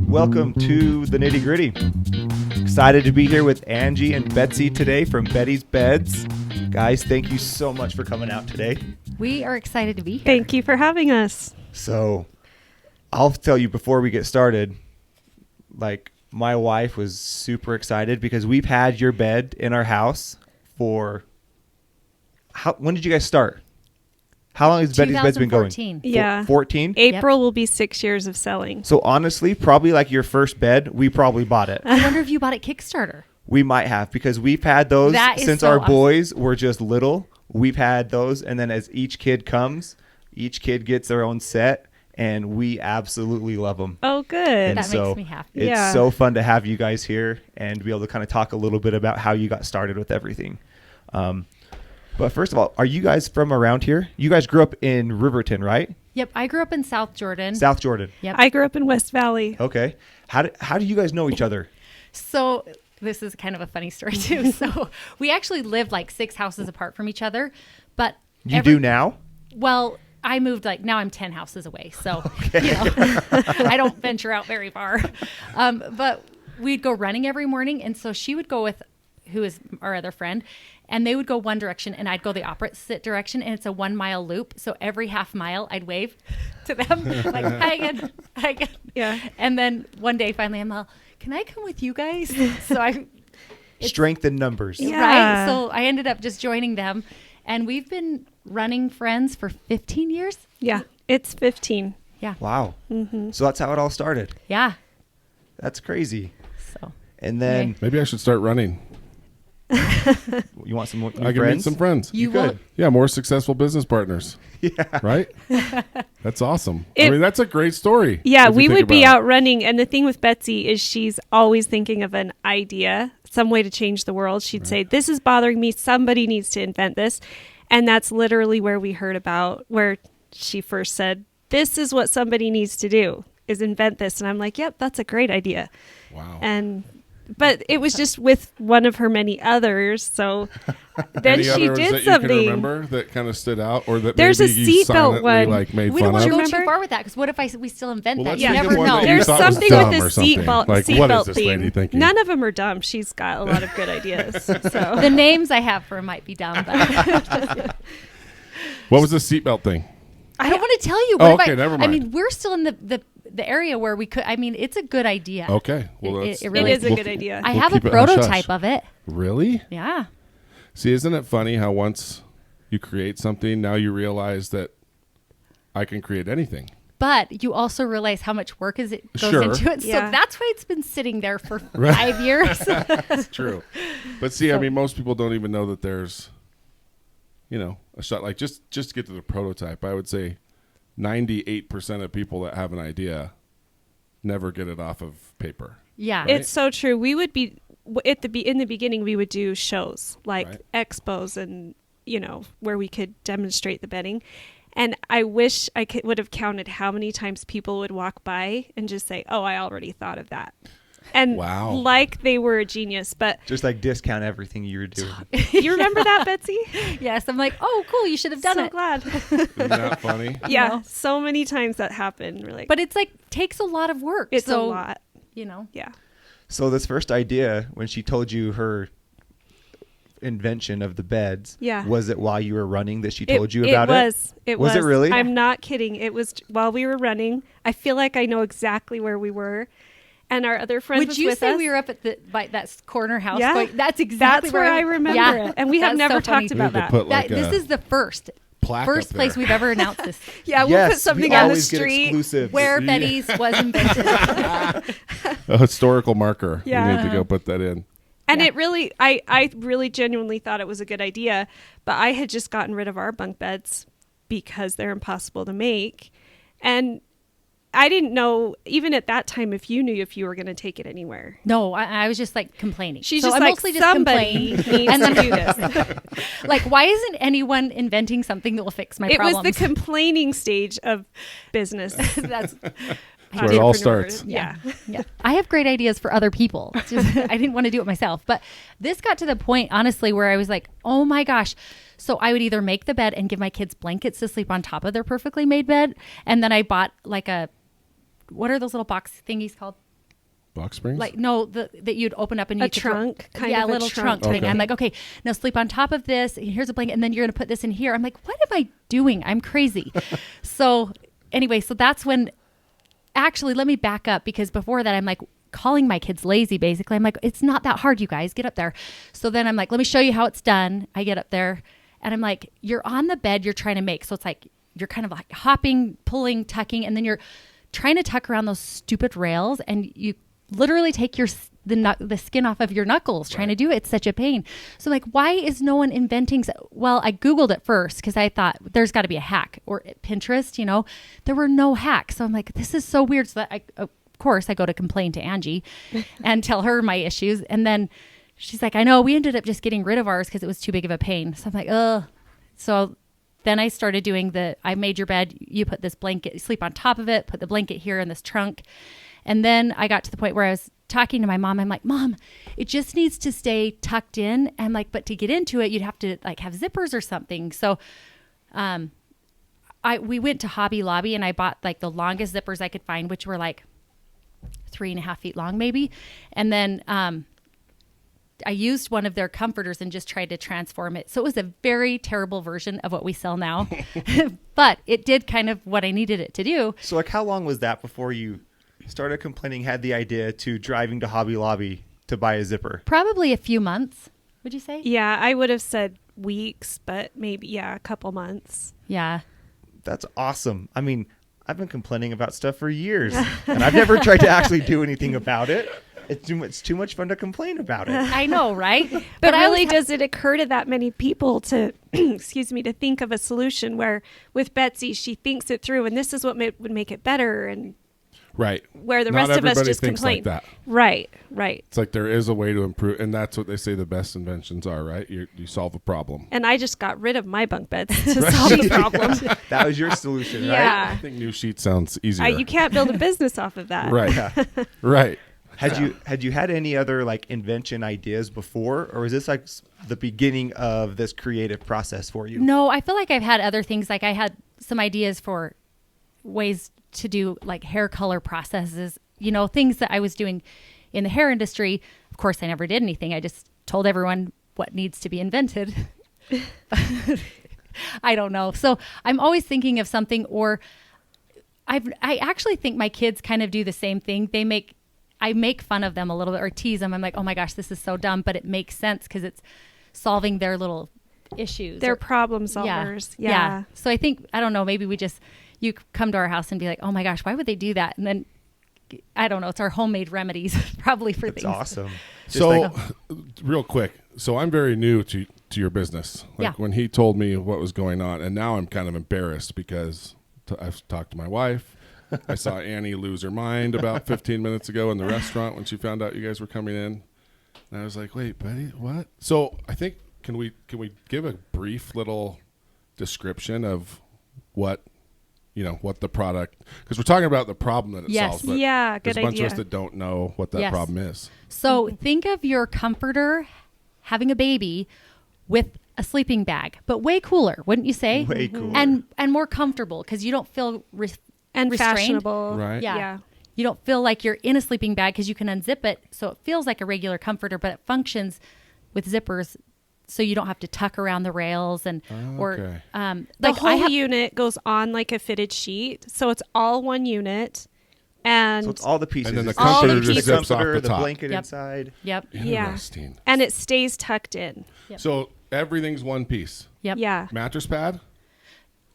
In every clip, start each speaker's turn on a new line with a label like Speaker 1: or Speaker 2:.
Speaker 1: Welcome to the Nitty Gritty. Excited to be here with Angie and Betsy today from Beddy's Beds. Guys, thank you so much for coming out today.
Speaker 2: We are excited to be here.
Speaker 3: Thank you for having us.
Speaker 1: So, I'll tell you before we get started, like, my wife was super excited because we've had your bed in our house for, when did you guys start? How long has Beddy's Beds been going?
Speaker 2: 2014.
Speaker 3: Yeah.
Speaker 1: 14?
Speaker 3: April will be 6 years of selling.
Speaker 1: So honestly, probably like your first bed, we probably bought it.
Speaker 2: I wonder if you bought it Kickstarter.
Speaker 1: We might have, because we've had those since our boys were just little. We've had those, and then as each kid comes, each kid gets their own set, and we absolutely love them.
Speaker 3: Oh, good.
Speaker 1: And
Speaker 2: That makes me happy.
Speaker 1: It's so fun to have you guys here and be able to kind of talk a little bit about how you got started with everything. But first of all, are you guys from around here? You guys grew up in Riverton, right?
Speaker 2: Yep, I grew up in South Jordan.
Speaker 1: South Jordan.
Speaker 2: Yep.
Speaker 3: I grew up in West Valley.
Speaker 1: Okay. How do you guys know each other?
Speaker 2: So this is kind of a funny story too. So we actually lived like 6 houses apart from each other, but
Speaker 1: You do now?
Speaker 2: Well, I moved now I'm 10 houses away. So, I don't venture out very far. But we'd go running every morning. And so she would go with, who is our other friend, and they would go one direction and I'd go the opposite direction. And it's a 1 mile loop. So every half mile I'd wave to them like, hi again, hi again.
Speaker 3: Yeah.
Speaker 2: And then one day finally I'm all, can I come with you guys? So
Speaker 1: Strength in numbers.
Speaker 3: Yeah.
Speaker 2: Right. So I ended up just joining them, and we've been running friends for 15 years.
Speaker 3: Yeah, it's 15.
Speaker 2: Yeah.
Speaker 1: Wow.
Speaker 3: Mm-hmm.
Speaker 1: So that's how it all started.
Speaker 2: Yeah.
Speaker 1: That's crazy.
Speaker 2: So
Speaker 1: And then
Speaker 4: Maybe I should start running.
Speaker 1: you want some more
Speaker 4: I can meet some friends.
Speaker 2: you
Speaker 1: could.
Speaker 2: will.
Speaker 4: Yeah, more successful business partners.
Speaker 1: Yeah.
Speaker 4: Right? That's awesome. I mean, that's a great story.
Speaker 3: Yeah,
Speaker 4: if you
Speaker 3: we
Speaker 4: think
Speaker 3: would be
Speaker 4: about
Speaker 3: out running. And the thing with Betsy is she's always thinking of an idea, some way to change the world. She'd say, this is bothering me. Somebody needs to invent this. And that's literally where we heard about where she first said, this is what somebody needs to do, is invent this. And I'm like, yep, that's a great idea.
Speaker 4: it. Wow.
Speaker 3: But it was just with one of her many others. So then
Speaker 4: Any
Speaker 3: she
Speaker 4: others
Speaker 3: did
Speaker 4: that
Speaker 3: something.
Speaker 4: you can remember that kind of stood out, or that
Speaker 3: There's
Speaker 4: maybe
Speaker 3: a
Speaker 4: you
Speaker 3: seatbelt
Speaker 4: silently
Speaker 3: one.
Speaker 4: made
Speaker 2: We
Speaker 4: fun
Speaker 2: don't want
Speaker 4: of?
Speaker 2: to go
Speaker 3: Remember?
Speaker 2: too far with that, because what if we still invent
Speaker 4: Well,
Speaker 2: that?
Speaker 4: let's
Speaker 2: You
Speaker 4: think of
Speaker 2: never
Speaker 4: one
Speaker 2: know.
Speaker 4: that you
Speaker 3: There's
Speaker 4: thought was
Speaker 3: something
Speaker 4: dumb
Speaker 3: with
Speaker 4: or
Speaker 3: a
Speaker 4: something.
Speaker 3: seatbelt
Speaker 4: Like, what is
Speaker 3: seatbelt
Speaker 4: this lady
Speaker 3: theme.
Speaker 4: thinking?
Speaker 3: None of them are dumb. She's got a lot of good ideas. So
Speaker 2: The names I have for them might be dumb, but
Speaker 4: What was the seatbelt thing?
Speaker 2: I don't want to tell you.
Speaker 4: Oh,
Speaker 2: What if
Speaker 4: okay, never
Speaker 2: I
Speaker 4: mind.
Speaker 2: mean, we're still in the area where we could. I mean, it's a good idea.
Speaker 4: Okay. Well,
Speaker 2: It
Speaker 4: that's,
Speaker 2: really
Speaker 3: it is a
Speaker 4: we'll-
Speaker 3: good idea.
Speaker 2: I
Speaker 4: We'll
Speaker 2: have a
Speaker 4: keep it hush-hush.
Speaker 2: prototype of it.
Speaker 4: Really?
Speaker 2: Yeah.
Speaker 4: See, isn't it funny how once you create something, now you realize that I can create anything.
Speaker 2: But you also realize how much work goes
Speaker 4: Sure.
Speaker 2: into it.
Speaker 3: Yeah.
Speaker 2: So that's why it's been sitting there for 5 years.
Speaker 4: It's true. But see, I mean, most people don't even know that there's, a shot. Like just to get to the prototype, I would say 98% of people that have an idea never get it off of paper.
Speaker 2: Yeah.
Speaker 4: Right?
Speaker 3: It's so true. We would be in the beginning. We would do shows like
Speaker 4: Right.
Speaker 3: expos, and where we could demonstrate the bedding. And I wish I would have counted how many times people would walk by and just say, "Oh, I already thought of that," and
Speaker 4: Wow.
Speaker 3: like they were a genius. But
Speaker 1: Just like discount everything you were doing.
Speaker 3: you remember that, Betsy?
Speaker 2: Yes. I'm like, oh, cool. You should have done
Speaker 3: so
Speaker 2: it.
Speaker 3: glad.
Speaker 4: Isn't that funny?
Speaker 3: Yeah,
Speaker 2: know?
Speaker 3: so many times that happened. We're like,
Speaker 2: But it's like takes a lot of work.
Speaker 3: it's
Speaker 2: so,
Speaker 3: a lot. Yeah.
Speaker 1: So this first idea, when she told you her invention of the beds,
Speaker 3: Yeah.
Speaker 1: was it while you were running that she told you about it?
Speaker 3: It
Speaker 1: Was
Speaker 3: was.
Speaker 1: it really?
Speaker 3: I'm not kidding. It was while we were running. I feel like I know exactly where we were, and our other friend
Speaker 2: Would
Speaker 3: was
Speaker 2: you
Speaker 3: with
Speaker 2: say
Speaker 3: us.
Speaker 2: we were up at that corner house?
Speaker 3: Yeah.
Speaker 2: Going, that's exactly
Speaker 3: That's where I remember
Speaker 2: Yeah.
Speaker 3: it, and we have
Speaker 2: That's
Speaker 3: never
Speaker 2: so funny.
Speaker 3: talked
Speaker 4: We
Speaker 3: about
Speaker 4: need to
Speaker 3: that.
Speaker 4: put like
Speaker 2: This
Speaker 4: a
Speaker 2: is the first
Speaker 4: plaque
Speaker 2: place
Speaker 4: up there.
Speaker 2: we've ever announced this.
Speaker 3: Yeah, we'll
Speaker 1: Yes,
Speaker 3: put something
Speaker 1: we
Speaker 3: on the
Speaker 1: always get
Speaker 3: street.
Speaker 1: exclusives.
Speaker 2: Where
Speaker 4: Yeah.
Speaker 2: Beddy's was invented.
Speaker 4: a historical marker.
Speaker 3: Yeah.
Speaker 4: We need to go put that in.
Speaker 3: And
Speaker 2: Yeah.
Speaker 3: it really, I really genuinely thought it was a good idea, but I had just gotten rid of our bunk beds because they're impossible to make, and I didn't know, even at that time, if you knew if you were going to take it anywhere.
Speaker 2: No, I was just like complaining.
Speaker 3: She's
Speaker 2: So
Speaker 3: just
Speaker 2: I
Speaker 3: like,
Speaker 2: mostly just
Speaker 3: somebody
Speaker 2: complain.
Speaker 3: needs
Speaker 2: And
Speaker 3: to
Speaker 2: then-
Speaker 3: do this.
Speaker 2: Like, why isn't anyone inventing something that will fix my
Speaker 3: It
Speaker 2: problems?
Speaker 3: was the complaining stage of business.
Speaker 2: That's
Speaker 4: That's where it all
Speaker 3: Entrepreneur.
Speaker 4: starts.
Speaker 3: Yeah.
Speaker 2: yeah. I have great ideas for other people. It's just, I didn't want to do it myself. But this got to the point, honestly, where I was like, oh my gosh. So I would either make the bed and give my kids blankets to sleep on top of their perfectly made bed. And then I bought like what are those little box thingies called?
Speaker 4: Box springs?
Speaker 2: Like, no, that you'd open up and you
Speaker 3: A trunk, kind
Speaker 2: yeah,
Speaker 3: of
Speaker 2: a little trunk thing.
Speaker 4: Okay.
Speaker 2: I'm like, okay, now sleep on top of this. Here's a blanket. And then you're going to put this in here. I'm like, what am I doing? I'm crazy. So anyway, so that's when, actually, let me back up, because before that, I'm like calling my kids lazy, basically. I'm like, it's not that hard, you guys. Get up there. So then I'm like, let me show you how it's done. I get up there and I'm like, you're on the bed you're trying to make. So it's like, you're kind of like hopping, pulling, tucking, and then you're trying to tuck around those stupid rails, and you literally take the skin off of your knuckles trying to do it. It's such a pain. So like, why is no one inventing? Well, I Googled it first because I thought there's got to be a hack, or Pinterest, there were no hacks. So I'm like, this is so weird. So that of course I go to complain to Angie and tell her my issues. And then she's like, I know, we ended up just getting rid of ours because it was too big of a pain. So I'm like, ugh. So then I started doing I made your bed, you put this blanket, you sleep on top of it, put the blanket here in this trunk. And then I got to the point where I was talking to my mom. I'm like, Mom, it just needs to stay tucked in. And like, but to get into it, you'd have to like have zippers or something. So we went to Hobby Lobby and I bought like the longest zippers I could find, which were like 3.5 feet long maybe. And then I used one of their comforters and just tried to transform it. So it was a very terrible version of what we sell now, but it did kind of what I needed it to do.
Speaker 1: So like, how long was that before you started complaining, had the idea to driving to Hobby Lobby to buy a zipper?
Speaker 2: Probably a few months, would you say?
Speaker 3: Yeah, I would have said weeks, but maybe, a couple months.
Speaker 2: Yeah.
Speaker 1: That's awesome. I mean, I've been complaining about stuff for years, and I've never tried to actually do anything about it. It's too much fun to complain about it.
Speaker 2: I know, right?
Speaker 3: But really, does it occur to that many people to, excuse me, to think of a solution where with Betsy, she thinks it through, and this is what would make it better, and
Speaker 4: Right.
Speaker 3: where the
Speaker 4: Not
Speaker 3: rest of us
Speaker 4: everybody
Speaker 3: just
Speaker 4: thinks
Speaker 3: complain.
Speaker 4: like that.
Speaker 3: Right.
Speaker 4: It's like there is a way to improve, and that's what they say the best inventions are, right? You solve a problem.
Speaker 3: And I just got rid of my bunk beds to solve the problem.
Speaker 1: That was your solution, right?
Speaker 3: Yeah.
Speaker 4: I think new sheet sounds easier.
Speaker 3: You can't build a business off of that.
Speaker 4: Right.
Speaker 1: Yeah.
Speaker 4: Right.
Speaker 1: Had you had any other like invention ideas before, or is this like the beginning of this creative process for you?
Speaker 2: No, I feel like I've had other things. Like I had some ideas for ways to do like hair color processes, things that I was doing in the hair industry. Of course, I never did anything. I just told everyone what needs to be invented. I don't know. So I'm always thinking of something, or I actually think my kids kind of do the same thing. I make fun of them a little bit or tease them. I'm like, oh my gosh, this is so dumb, but it makes sense because it's solving their little issues.
Speaker 3: They're problem solvers. Yeah.
Speaker 2: So I think, I don't know, maybe you come to our house and be like, oh my gosh, why would they do that? And then, I don't know, it's our homemade remedies probably for
Speaker 1: That's
Speaker 2: things.
Speaker 1: awesome.
Speaker 4: So, real quick. So I'm very new to your business.
Speaker 2: Yeah.
Speaker 4: When he told me what was going on, and now I'm kind of embarrassed because I've talked to my wife. I saw Annie lose her mind about 15 minutes ago in the restaurant when she found out you guys were coming in. And I was like, wait, Beddy, what? So I think, can we give a brief little description of what the product, because we're talking about the problem that it solves. But
Speaker 3: yeah, good
Speaker 4: there's a bunch
Speaker 3: idea.
Speaker 4: of us that don't know what that problem is.
Speaker 2: So think of your comforter having a baby with a sleeping bag, but way cooler, wouldn't you say?
Speaker 1: Way cooler.
Speaker 2: And more comfortable because you don't feel
Speaker 3: And
Speaker 2: restrained.
Speaker 3: fashionable.
Speaker 4: Right.
Speaker 2: Yeah. You don't feel like you're in a sleeping bag because you can unzip it. So it feels like a regular comforter, but it functions with zippers so you don't have to tuck around the rails and
Speaker 4: Okay.
Speaker 3: The whole unit goes on like a fitted sheet. So it's all one unit. And
Speaker 1: So it's all the pieces.
Speaker 4: And then the
Speaker 1: It's
Speaker 3: comforter
Speaker 1: the
Speaker 3: just
Speaker 4: zips off
Speaker 1: comforter,
Speaker 4: the top.
Speaker 1: blanket
Speaker 2: Yep.
Speaker 1: inside.
Speaker 2: Yep.
Speaker 4: Interesting.
Speaker 3: and it stays tucked in.
Speaker 2: Yep.
Speaker 4: So everything's one piece.
Speaker 2: Yep.
Speaker 3: Yeah.
Speaker 4: Mattress pad,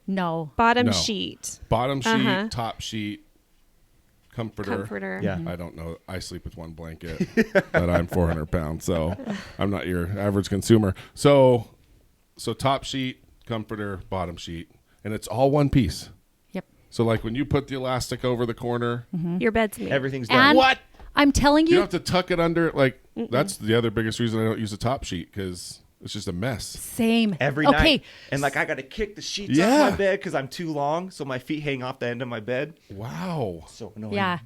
Speaker 2: No.
Speaker 3: Bottom
Speaker 4: No.
Speaker 3: sheet.
Speaker 4: bottom sheet,
Speaker 3: Uh-huh.
Speaker 4: top sheet, comforter.
Speaker 1: Yeah.
Speaker 4: I don't know. I sleep with one blanket, but I'm 400 pounds, so I'm not your average consumer. So top sheet, comforter, bottom sheet, and it's all one piece.
Speaker 2: Yep.
Speaker 4: So like when you put the elastic over the corner,
Speaker 3: Your bed's made.
Speaker 1: Everything's done.
Speaker 2: And
Speaker 4: What?
Speaker 2: I'm telling
Speaker 4: you
Speaker 2: you,
Speaker 4: don't have to tuck it under. Like that's the other biggest reason I don't use a top sheet because It's just a mess.
Speaker 2: Same.
Speaker 1: Every night. And like I got to kick the sheets off my bed because I'm too long. So my feet hang off the end of my bed.
Speaker 4: Wow.
Speaker 1: So annoying.
Speaker 2: Yeah.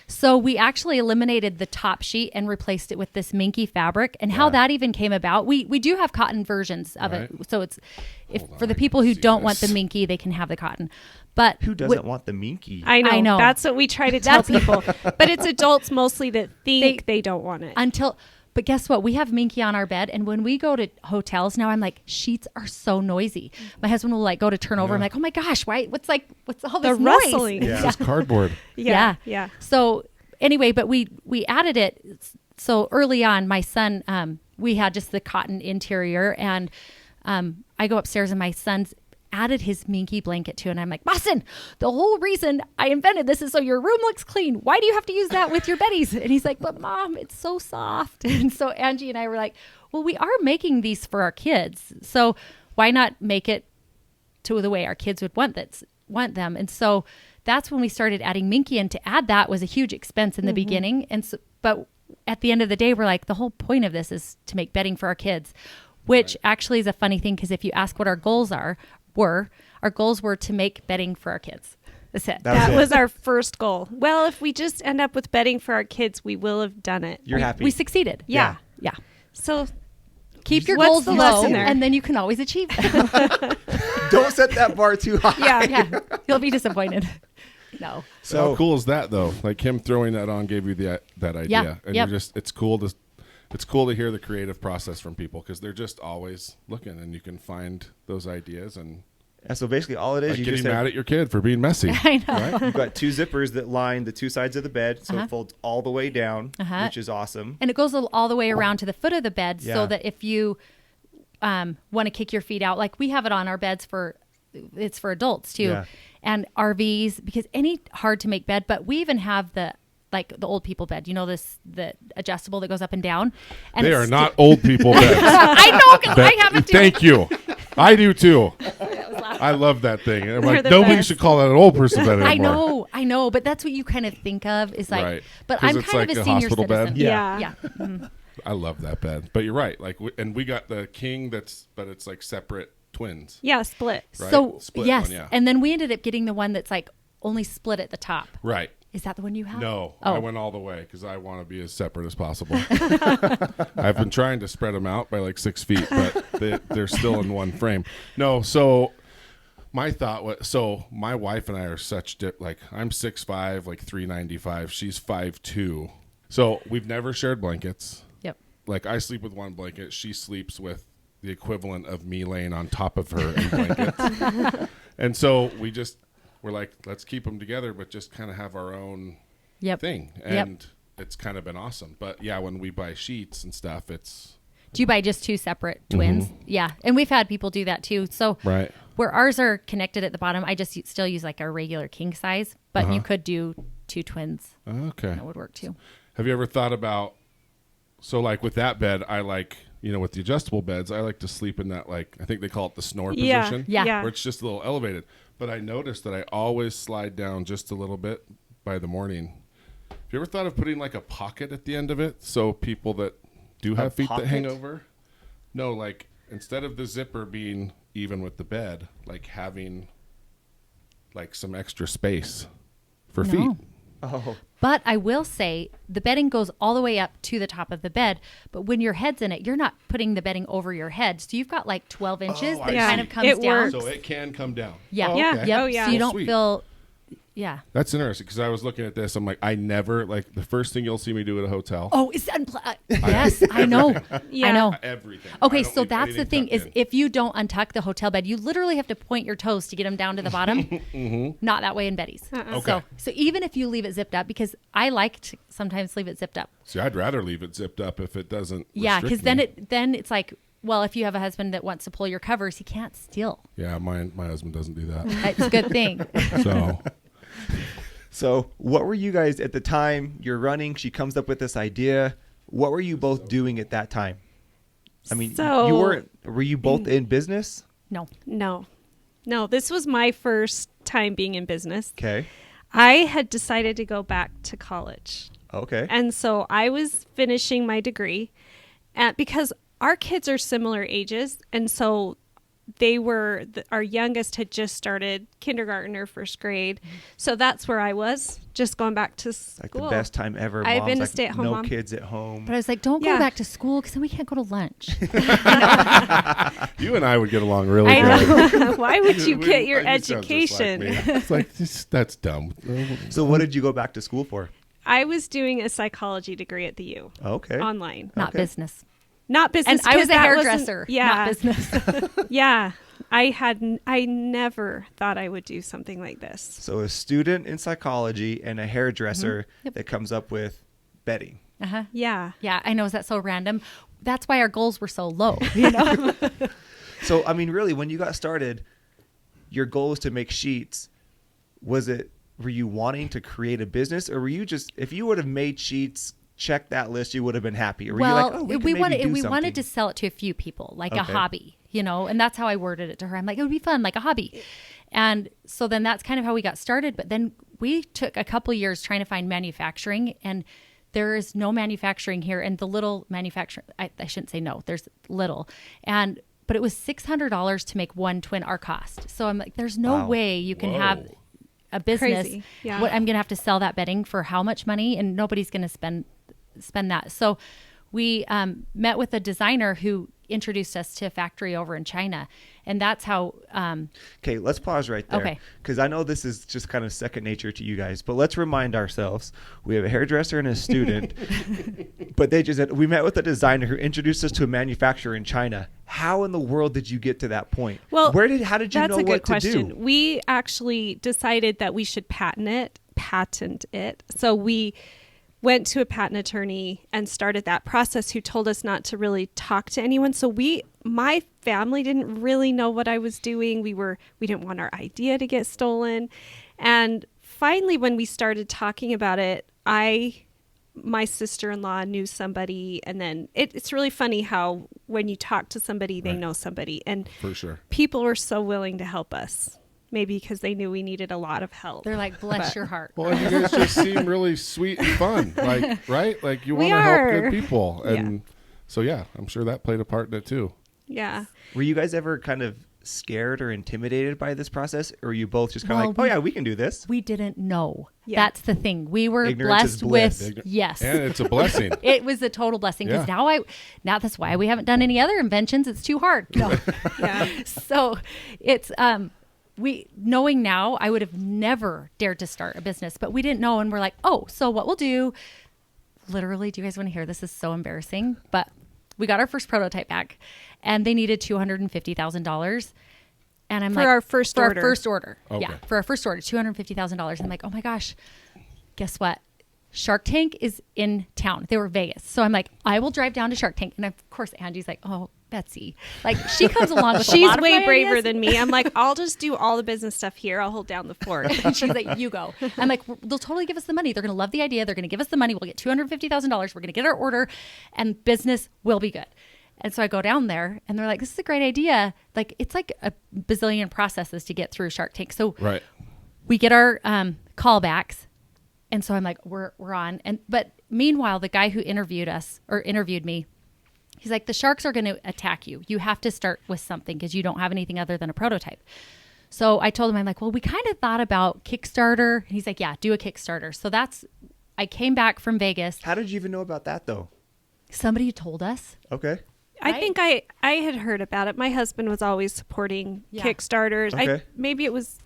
Speaker 2: So we actually eliminated the top sheet and replaced it with this minky fabric. And how that even came about, we do have cotton versions of it. So it's for the people who don't want the minky, they can have the cotton. But
Speaker 1: who doesn't want the minky?
Speaker 3: I
Speaker 2: I know.
Speaker 3: That's what we try to tell people. But it's adults mostly that think they don't want it.
Speaker 2: But guess what? We have minky on our bed, and when we go to hotels now, I'm like, sheets are so noisy. My husband will like go to turn over. I'm like, oh my gosh, why? What's all this noise?
Speaker 3: Rustling.
Speaker 4: Yeah. It's cardboard.
Speaker 3: Yeah.
Speaker 2: So anyway, but we added it. So early on, my son, we had just the cotton interior, and I go upstairs, and my son's added his minky blanket to it, and I'm like, Boston, the whole reason I invented this is so your room looks clean. Why do you have to use that with your Beddies? And he's like, but Mom, it's so soft. And so Angie and I were like, well, we are making these for our kids, so why not make it to the way our kids would want them? And so that's when we started adding minky, and to add that was a huge expense in the beginning. And so, but at the end of the day, we're like, the whole point of this is to make bedding for our kids, which actually is a funny thing, because if you ask what our goals were to make bedding for our kids. That's it.
Speaker 3: That was our first goal. Well, if we just end up with bedding for our kids, we will have done it.
Speaker 1: You're happy.
Speaker 2: We succeeded.
Speaker 3: Yeah.
Speaker 2: So keep your
Speaker 3: What's
Speaker 2: goals
Speaker 3: the
Speaker 2: low,
Speaker 3: lesson there?
Speaker 2: and then you can always achieve them.
Speaker 1: Don't set that bar too high.
Speaker 2: Yeah. You'll be disappointed. No.
Speaker 4: So how cool is that though? Like him throwing that on gave you that idea,
Speaker 2: Yeah.
Speaker 4: and you're just it's cool to hear the creative process from people, because they're just always looking, and you can find those ideas. And
Speaker 1: so basically all it is,
Speaker 4: like
Speaker 1: you
Speaker 4: getting
Speaker 1: just
Speaker 4: mad at your kid for being messy.
Speaker 2: I know.
Speaker 4: Right?
Speaker 1: You've got two zippers that line the two sides of the bed, so it folds all the way down, which is awesome.
Speaker 2: And it goes all the way around to the foot of the bed, so that if you want to kick your feet out, like we have it on our beds it's for adults too, and RVs, because any hard to make bed. But we even have the old people bed, the adjustable that goes up and down. And
Speaker 4: They are not old people beds.
Speaker 2: I know, because I have it too.
Speaker 4: Thank you. I do too. I love that thing. And I'm like, nobody should call that an old person bed anymore.
Speaker 2: I know, but that's what you kind of think of is like,
Speaker 4: Right.
Speaker 2: but
Speaker 4: 'Cause
Speaker 2: I'm
Speaker 4: it's
Speaker 2: kind
Speaker 4: like
Speaker 2: of a
Speaker 4: a
Speaker 2: senior
Speaker 4: hospital
Speaker 2: citizen.
Speaker 4: bed?
Speaker 2: Yeah. Mhm.
Speaker 4: I love that bed. But you're right. Like, and we got the king but it's like separate twins.
Speaker 3: Yeah, split.
Speaker 4: Right?
Speaker 2: So
Speaker 4: Split
Speaker 2: yes,
Speaker 4: one, yeah.
Speaker 2: and then we ended up getting the one that's like only split at the top.
Speaker 4: Right.
Speaker 2: Is that the one you have?
Speaker 4: No,
Speaker 2: Oh.
Speaker 4: I went all the way because I want to be as separate as possible. I've been trying to spread them out by like 6 feet, but they're still in one frame. No, so my thought was, so my wife and I are such like I'm 6'5", like 395. She's 5'2". So we've never shared blankets.
Speaker 2: Yep.
Speaker 4: Like I sleep with one blanket. She sleeps with the equivalent of me laying on top of her in blankets. And so we're like, let's keep them together, but just kind of have our own thing. And it's kind of been awesome. But yeah, when we buy sheets and stuff,
Speaker 2: Do you buy just two separate twins? Yeah. And we've had people do that too. So where ours are connected at the bottom, I just still use like a regular king size, but you could do two twins.
Speaker 4: Okay.
Speaker 2: That would work too.
Speaker 4: Have you ever thought about, so like with that bed, I like, with the adjustable beds, I like to sleep in that, like, I think they call it the snore position.
Speaker 2: Yeah.
Speaker 4: Where it's just a little elevated. But I noticed that I always slide down just a little bit by the morning. Have you ever thought of putting like a pocket at the end of it, so people that do have feet that hang over? No, like instead of the zipper being even with the bed, like having like some extra space for feet.
Speaker 1: Oh.
Speaker 2: But I will say the bedding goes all the way up to the top of the bed. But when your head's in it, you're not putting the bedding over your head. So you've got like 12 inches that kind of comes down.
Speaker 4: So it can come down.
Speaker 2: Yeah.
Speaker 4: Oh,
Speaker 2: Yeah.
Speaker 4: okay.
Speaker 2: Yep.
Speaker 3: Oh, yeah.
Speaker 2: So you
Speaker 4: Oh,
Speaker 2: don't
Speaker 4: sweet.
Speaker 2: feel. Yeah.
Speaker 4: That's interesting because I was looking at this. I'm like, I never, like, the first thing you'll see me do at a hotel.
Speaker 2: Oh, it's yes, I know.
Speaker 3: Yeah.
Speaker 2: I know.
Speaker 4: Everything.
Speaker 2: Okay,
Speaker 4: I don't
Speaker 2: so
Speaker 4: leave
Speaker 2: that's the
Speaker 4: anything
Speaker 2: thing
Speaker 4: tucked
Speaker 2: is
Speaker 4: in.
Speaker 2: if you don't untuck the hotel bed, you literally have to point your toes to get them down to the bottom. Not that way in Beddy's.
Speaker 4: Okay.
Speaker 2: So even if you leave it zipped up, because I like to sometimes leave it zipped up.
Speaker 4: See, I'd rather leave it zipped up if it doesn't.
Speaker 2: Yeah, because
Speaker 4: restrict
Speaker 2: then
Speaker 4: me.
Speaker 2: it's like, well, if you have a husband that wants to pull your covers, he can't steal.
Speaker 4: Yeah, my husband doesn't do that.
Speaker 2: It's a good thing.
Speaker 1: So what were you guys at the time you're running? She comes up with this idea. What were you both doing at that time? I mean, were you both in business?
Speaker 2: No.
Speaker 3: No, this was my first time being in business.
Speaker 1: Okay.
Speaker 3: I had decided to go back to college.
Speaker 1: Okay.
Speaker 3: And so I was finishing my degree because our kids are similar ages, and so they were our youngest had just started kindergarten or first grade, so that's where I was, just going back to school.
Speaker 1: Like the best time ever.
Speaker 3: I've
Speaker 1: Mom's
Speaker 3: been a
Speaker 1: like,
Speaker 3: stay-at-home
Speaker 1: no
Speaker 3: mom.
Speaker 1: kids at home.
Speaker 2: But I was like, don't go
Speaker 3: Yeah.
Speaker 2: back to school because then we can't go to lunch.
Speaker 4: You and I would get along really
Speaker 3: I
Speaker 4: good.
Speaker 3: know. Why would you
Speaker 4: We-
Speaker 3: get your
Speaker 4: you sound just like
Speaker 3: education?
Speaker 4: me. It's like that's dumb.
Speaker 1: So what did you go back to school for?
Speaker 3: I was doing a psychology degree at the U
Speaker 1: Okay.
Speaker 3: online,
Speaker 2: Not
Speaker 1: Okay.
Speaker 2: business.
Speaker 3: not business.
Speaker 2: And I was
Speaker 3: 'cause
Speaker 2: a
Speaker 3: that wasn't-
Speaker 2: hairdresser,
Speaker 3: Yeah,
Speaker 2: not business.
Speaker 3: yeah. I never thought I would do something like this.
Speaker 1: So a student in psychology and a hairdresser
Speaker 2: Yep.
Speaker 1: that comes up with Beddy.
Speaker 2: Uh-huh.
Speaker 3: Yeah.
Speaker 2: Yeah, I know. Is that so random? That's why our goals were so low, you know?
Speaker 1: So, I mean, really, when you got started, your goal was to make sheets. Were you wanting to create a business, or were you just, if you would have made sheets, check that list, you would have been happy? Or were you like, oh, we,
Speaker 2: we
Speaker 1: could
Speaker 2: wanted
Speaker 1: maybe do
Speaker 2: we
Speaker 1: something?
Speaker 2: wanted to sell it to a few people, like a
Speaker 1: Okay.
Speaker 2: hobby, you know, and that's how I worded it to her. I'm like, it would be fun, like a hobby. And so then that's kind of how we got started. But then we took a couple years trying to find manufacturing, and there is no manufacturing here. And the little manufacturing, I shouldn't say no, there's little. But it was $600 to make one twin, our cost. So I'm like, there's no
Speaker 1: Wow.
Speaker 2: way you can
Speaker 4: Whoa.
Speaker 2: have a business.
Speaker 3: Crazy. Yeah.
Speaker 2: What I'm going to have to sell that bedding for how much money, and nobody's going to spend that. So we met with a designer who introduced us to a factory over in China, and that's how
Speaker 1: Okay, let's pause right there.
Speaker 2: Okay.
Speaker 1: Because I know this is just kind of second nature to you guys, but let's remind ourselves we have a hairdresser and a student, but we met with a designer who introduced us to a manufacturer in China. How in the world did you get to that point?
Speaker 3: Well,
Speaker 1: how did you
Speaker 3: that's
Speaker 1: know
Speaker 3: a good
Speaker 1: what
Speaker 3: question.
Speaker 1: to do?
Speaker 3: We actually decided that we should patent it. So we went to a patent attorney and started that process, who told us not to really talk to anyone. So my family didn't really know what I was doing. We didn't want our idea to get stolen. And finally, when we started talking about it, my sister-in-law knew somebody, and then it's really funny how when you talk to somebody, they
Speaker 4: Right.
Speaker 3: know somebody. And
Speaker 4: For sure.
Speaker 3: people were so willing to help us, maybe because they knew we needed a lot of help.
Speaker 2: they're like, bless your heart.
Speaker 4: Well, and you guys just seem really sweet and fun, like right? Like you
Speaker 3: We
Speaker 4: want to help
Speaker 3: are.
Speaker 4: good people, and so yeah, I'm sure that played a part in it too.
Speaker 3: Yeah.
Speaker 1: Were you guys ever kind of scared or intimidated by this process, or were you both just kind of
Speaker 2: Well,
Speaker 1: like, oh yeah, we can do this?
Speaker 2: We didn't know.
Speaker 3: Yeah.
Speaker 2: That's the thing. We were
Speaker 1: Ignorance is
Speaker 2: blessed
Speaker 1: bliss.
Speaker 2: with yes.
Speaker 4: And it's a blessing.
Speaker 2: It was a total blessing because
Speaker 4: Yeah.
Speaker 2: now that's why we haven't done any other inventions. It's too hard. No.
Speaker 3: Yeah.
Speaker 2: So it's knowing now, I would have never dared to start a business, but we didn't know, and we're like, oh, so what we'll do? Literally, do you guys want to hear? This is so embarrassing, but we got our first prototype back, and they needed $250,000. And I'm
Speaker 3: For
Speaker 2: like,
Speaker 3: our first
Speaker 2: for
Speaker 3: order.
Speaker 2: our first order,
Speaker 4: Okay.
Speaker 2: yeah, for our first order, $250,000. I'm like, oh my gosh, guess what? Shark Tank is in town. They were Vegas, so I'm like, I will drive down to Shark Tank, and of course, Angie's like, oh, Betsy, like she comes along with a
Speaker 3: She's
Speaker 2: lot of
Speaker 3: way
Speaker 2: my
Speaker 3: braver
Speaker 2: ideas.
Speaker 3: than me. I'm like, I'll just do all the business stuff here. I'll hold down the fort.
Speaker 2: And she's like, you go. I'm like, they'll totally give us the money. They're going to love the idea. They're going to give us the money. We'll get $250,000. We're going to get our order, and business will be good. And so I go down there, and they're like, this is a great idea. Like, it's like a bazillion processes to get through Shark Tank. So
Speaker 4: Right.
Speaker 2: we get our callbacks. And so I'm like, we're on. But meanwhile, the guy who interviewed me, he's like, the sharks are going to attack you. You have to start with something because you don't have anything other than a prototype. So I told him, I'm like, well, we kind of thought about Kickstarter. And he's like, yeah, do a Kickstarter. So I came back from Vegas.
Speaker 1: How did you even know about that though?
Speaker 2: Somebody told us.
Speaker 1: Okay.
Speaker 3: I think I had heard about it. My husband was always supporting
Speaker 2: Yeah.
Speaker 3: Kickstarters.
Speaker 1: Okay.
Speaker 3: Maybe it was,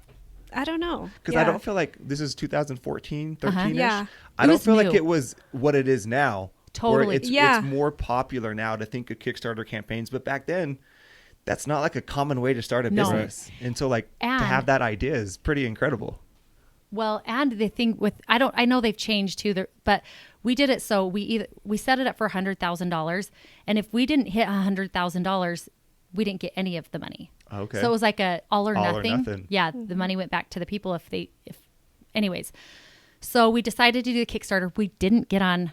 Speaker 3: I don't know.
Speaker 1: Because
Speaker 3: Yeah.
Speaker 1: I don't feel like this is 2014, 13-ish.
Speaker 3: Yeah.
Speaker 1: I
Speaker 2: It
Speaker 1: don't
Speaker 2: was
Speaker 1: feel like
Speaker 2: new.
Speaker 1: it was what it is now. where
Speaker 2: Totally.
Speaker 1: It's
Speaker 3: Yeah.
Speaker 1: more popular now to think of Kickstarter campaigns. But back then, that's not like a common way to start a
Speaker 2: No.
Speaker 1: business. And so like to
Speaker 2: And-
Speaker 1: have that idea is pretty incredible.
Speaker 2: Well, and the thing with I know they've changed too, but we did it so we set it up for $100,000, and if we didn't hit $100,000, we didn't get any of the money.
Speaker 1: Okay.
Speaker 2: So it was like a all or
Speaker 1: All or
Speaker 2: nothing.
Speaker 1: nothing.
Speaker 2: Yeah, the money went back to the people anyways. So we decided to do the Kickstarter. We didn't get on.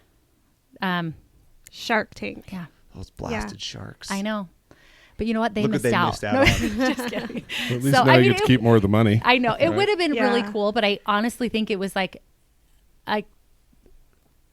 Speaker 3: Shark Tank.
Speaker 2: Yeah,
Speaker 1: Those blasted sharks.
Speaker 2: I know. But you know what? They
Speaker 1: Look what
Speaker 2: missed
Speaker 1: they
Speaker 2: out.
Speaker 1: missed out
Speaker 2: No,
Speaker 1: on.
Speaker 2: just kidding.
Speaker 4: At least
Speaker 2: So,
Speaker 4: now
Speaker 2: I
Speaker 4: you
Speaker 2: mean,
Speaker 4: get to keep more of the money.
Speaker 2: I know it
Speaker 4: Right.
Speaker 2: would have been really
Speaker 3: Yeah.
Speaker 2: cool, but I honestly think it was like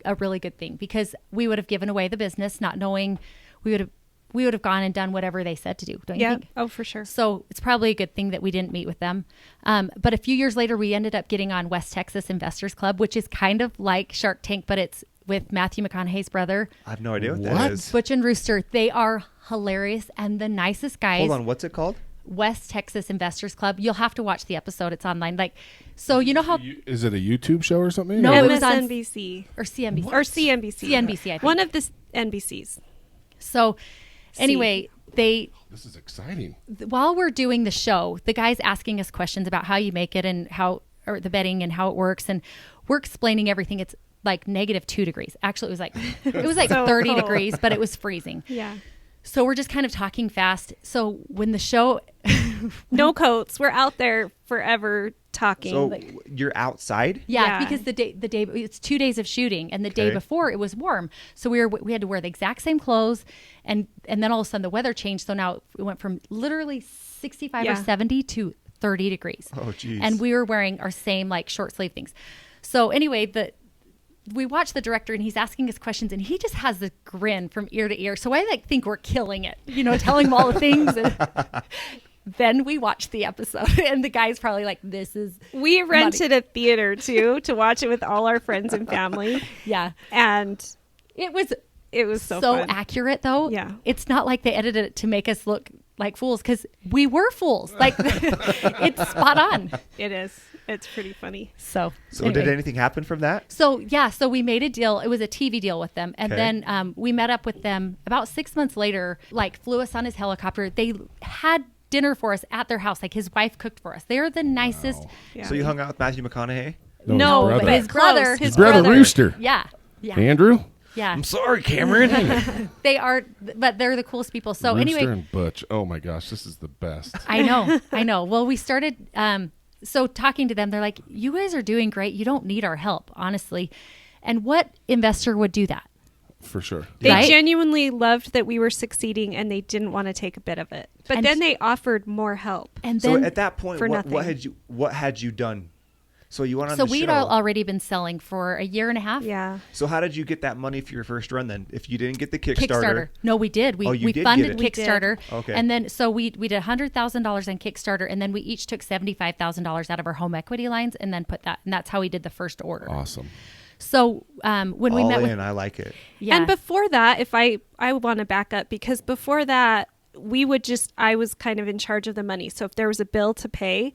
Speaker 2: a really good thing because we would have given away the business, not knowing we would have we would have gone and done whatever they said to do. Don't you
Speaker 3: Yeah.
Speaker 2: think?
Speaker 3: Oh, for sure.
Speaker 2: So it's probably a good thing that we didn't meet with them. But a few years later, we ended up getting on West Texas Investors Club, which is kind of like Shark Tank, but it's with Matthew McConaughey's brother,
Speaker 1: I have no idea what
Speaker 4: What?
Speaker 1: that is.
Speaker 2: Butch and Rooster. They are hilarious and the nicest guys.
Speaker 1: Hold on, what's it called?
Speaker 2: West Texas Investors Club. You'll have to watch the episode. It's online. Like, so you know how
Speaker 4: Is it a YouTube show or something?
Speaker 2: No,
Speaker 4: Or-
Speaker 2: it was on
Speaker 3: MSNBC.
Speaker 2: or CNBC
Speaker 3: Or CNBC.
Speaker 2: CNBC, I think.
Speaker 3: One of the NBCs.
Speaker 2: So anyway, they
Speaker 4: This is exciting.
Speaker 2: while we're doing the show, the guy's asking us questions about how you make it and how, or the betting and how it works, and we're explaining everything. It's like -2 degrees. Actually, it was like
Speaker 3: So
Speaker 2: 30
Speaker 3: cold.
Speaker 2: degrees, but it was freezing.
Speaker 3: Yeah.
Speaker 2: So we're just kind of talking fast. So when the show,
Speaker 3: No coats. We're out there forever talking.
Speaker 1: So you're outside?
Speaker 2: yeah,
Speaker 3: Yeah.
Speaker 2: because the day it's 2 days of shooting, and the day
Speaker 1: Okay.
Speaker 2: before it was warm, so we had to wear the exact same clothes, and then all of a sudden the weather changed. So now it went from literally 65 or
Speaker 3: Yeah.
Speaker 2: 70 to 30 degrees.
Speaker 1: Oh, geez.
Speaker 2: And we were wearing our same like short sleeve things. So anyway, we watched the director, and he's asking us questions, and he just has this grin from ear to ear. So I like think we're killing it, telling him all the things. And then we watched the episode, and the guy's probably like, "This is
Speaker 3: we rented a theater too to watch it with all our friends and family.
Speaker 2: yeah."
Speaker 3: And
Speaker 2: It was
Speaker 3: it was so
Speaker 2: so
Speaker 3: fun.
Speaker 2: accurate, though.
Speaker 3: Yeah.
Speaker 2: It's not like they edited it to make us look like fools, because we were fools. Like, it's spot on.
Speaker 3: It is. It's pretty funny.
Speaker 2: So
Speaker 1: So did anything happen from that?
Speaker 2: So we made a deal. It was a TV deal with them, and
Speaker 1: Okay.
Speaker 2: then we met up with them about 6 months later. Like, flew us on his helicopter. They had dinner for us at their house. Like, his wife cooked for us. They are the nicest.
Speaker 3: Yeah.
Speaker 1: So you hung out with Matthew McConaughey?
Speaker 3: No,
Speaker 4: his
Speaker 2: but
Speaker 4: brother.
Speaker 2: his brother,
Speaker 3: Close.
Speaker 4: His brother Rooster.
Speaker 2: Yeah, yeah,
Speaker 4: Andrew?
Speaker 2: yeah.
Speaker 1: I'm sorry, Cameron.
Speaker 2: They are, but they're the coolest people. So
Speaker 4: Rooster
Speaker 2: anyway,
Speaker 4: and Butch. Oh my gosh, this is the best.
Speaker 2: I know. Well, we started, so talking to them, they're like, "You guys are doing great. You don't need our help, honestly." And what investor would do that?
Speaker 4: For sure.
Speaker 3: They
Speaker 2: Right?
Speaker 3: genuinely loved that we were succeeding, and they didn't want to take a bit of it. But
Speaker 2: And-
Speaker 3: then they offered more help.
Speaker 2: And
Speaker 1: So
Speaker 2: then,
Speaker 1: at that point,
Speaker 3: for
Speaker 1: what
Speaker 3: nothing.
Speaker 1: had you done? So you went on
Speaker 2: so
Speaker 1: the
Speaker 2: we'd
Speaker 1: show.
Speaker 2: already been selling for a year and a half.
Speaker 3: Yeah.
Speaker 1: So how did you get that money for your first run then? If you didn't get the Kickstarter.
Speaker 2: No, we did.
Speaker 1: Oh, you
Speaker 2: We
Speaker 1: did
Speaker 2: funded
Speaker 1: get it.
Speaker 2: Kickstarter.
Speaker 1: We did. Okay.
Speaker 2: And then so we did $100,000 on Kickstarter, and then we each took $75,000 out of our home equity lines, and then put that, and that's how we did the first order.
Speaker 4: Awesome.
Speaker 2: So when we
Speaker 1: All
Speaker 2: met
Speaker 1: in,
Speaker 2: with,
Speaker 1: I like it.
Speaker 2: yeah,
Speaker 3: And before that, if I want to back up, because before that, I was kind of in charge of the money. So if there was a bill to pay,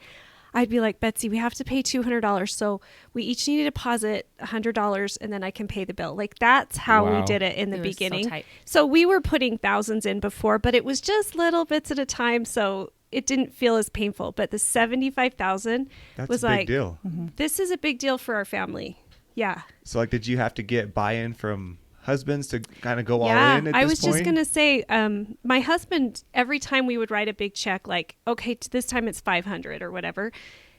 Speaker 3: I'd be like, Betsy, we have to pay $200. So we each need to deposit $100, and then I can pay the bill. Like, that's how
Speaker 4: Wow.
Speaker 3: we did it in the
Speaker 2: It was so
Speaker 3: beginning.
Speaker 2: tight.
Speaker 3: So we were putting thousands in before, but it was just little bits at a time. So it didn't feel as painful. But the 75,000
Speaker 1: That's
Speaker 3: was
Speaker 1: a big
Speaker 3: like,
Speaker 1: deal.
Speaker 3: this is a big deal for our family. Yeah.
Speaker 1: So like, did you have to get buy-in from husbands to kind of go all
Speaker 3: Yeah,
Speaker 1: in at
Speaker 3: I
Speaker 1: this
Speaker 3: was
Speaker 1: point?
Speaker 3: just going to say, my husband, every time we would write a big check, like, okay, this time it's 500 or whatever,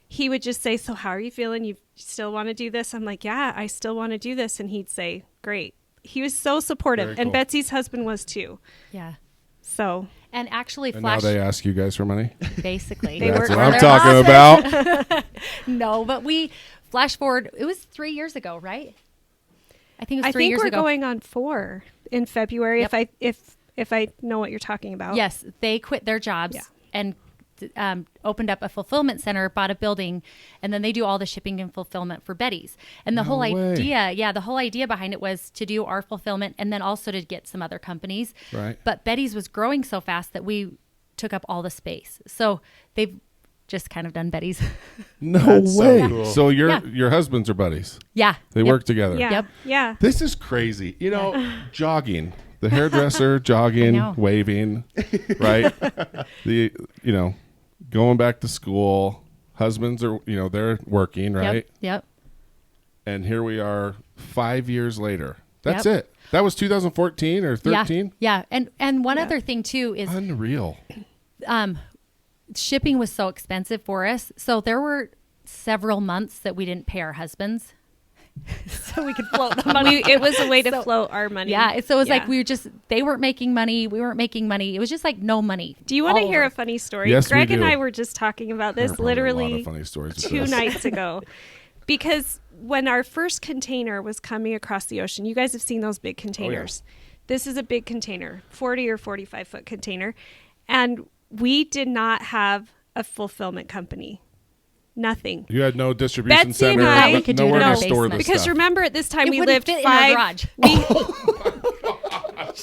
Speaker 3: he would just say, so how are you feeling? You still want to do this? I'm like, yeah, I still want to do this. And he'd say, great. He was so supportive.
Speaker 4: Very
Speaker 3: And
Speaker 4: cool.
Speaker 3: Betsy's husband was too.
Speaker 2: yeah,
Speaker 3: So
Speaker 2: and actually,
Speaker 4: And now
Speaker 2: Flash
Speaker 4: they ask you guys for money?
Speaker 2: basically.
Speaker 3: They
Speaker 4: That's
Speaker 3: were-
Speaker 4: what I'm
Speaker 3: they're
Speaker 4: talking about.
Speaker 2: No, but we flash forward. It was 3 years ago, right? I think it was
Speaker 3: I
Speaker 2: 3
Speaker 3: think
Speaker 2: years
Speaker 3: we're
Speaker 2: ago.
Speaker 3: going on 4 in February.
Speaker 2: Yep.
Speaker 3: If I know what you're talking about.
Speaker 2: Yes, they quit their jobs
Speaker 3: Yeah.
Speaker 2: and opened up a fulfillment center, bought a building, and then they do all the shipping and fulfillment for Beddy's. And the
Speaker 4: No
Speaker 2: whole
Speaker 4: way.
Speaker 2: idea, the whole idea behind it was to do our fulfillment and then also to get some other companies.
Speaker 4: Right.
Speaker 2: But Beddy's was growing so fast that we took up all the space. So they've just kind of done Beddy's.
Speaker 4: No
Speaker 1: That's so
Speaker 4: way.
Speaker 1: cool.
Speaker 4: So
Speaker 2: Yeah.
Speaker 4: your husbands are buddies.
Speaker 2: Yeah.
Speaker 4: They
Speaker 2: Yep.
Speaker 4: work together.
Speaker 3: Yeah.
Speaker 2: Yep.
Speaker 3: Yeah.
Speaker 4: This is crazy. You know, jogging. The hairdresser jogging,
Speaker 2: know.
Speaker 4: waving, right? Going back to school. Husbands are, they're working, right?
Speaker 2: Yep.
Speaker 4: And here we are 5 years later. That's
Speaker 2: Yep.
Speaker 4: it. That was 2014 or 13?
Speaker 2: Yeah. And one
Speaker 3: Yeah.
Speaker 2: other thing too is
Speaker 4: Unreal.
Speaker 2: shipping was so expensive for us. So there were several months that we didn't pay our husbands. So we could float the money.
Speaker 3: It was a way to
Speaker 2: So-
Speaker 3: float our money.
Speaker 2: Yeah. So it was
Speaker 3: Yeah.
Speaker 2: like they weren't making money. We weren't making money. It was just like no money.
Speaker 3: Do you want to
Speaker 2: all
Speaker 3: hear
Speaker 2: over.
Speaker 3: a funny story?
Speaker 4: Yes, we
Speaker 3: Greg and
Speaker 4: do.
Speaker 3: I were just talking about
Speaker 4: There are
Speaker 3: this
Speaker 4: probably a lot
Speaker 3: literally
Speaker 4: of funny stories with
Speaker 3: 2
Speaker 4: this.
Speaker 3: nights ago. Because when our first container was coming across the ocean, you guys have seen those big containers. This is a big container, 40 or 45 foot container. And we did not have a fulfillment company. Nothing.
Speaker 4: You had no distribution
Speaker 3: Betsy and
Speaker 4: center.
Speaker 3: I-
Speaker 2: We could do it
Speaker 4: nowhere
Speaker 2: in our
Speaker 4: to store
Speaker 2: basement.
Speaker 4: the
Speaker 3: Because
Speaker 4: stuff.
Speaker 3: remember, at this time
Speaker 2: It
Speaker 3: we
Speaker 2: wouldn't
Speaker 3: lived
Speaker 2: fit in our
Speaker 3: five.
Speaker 2: garage.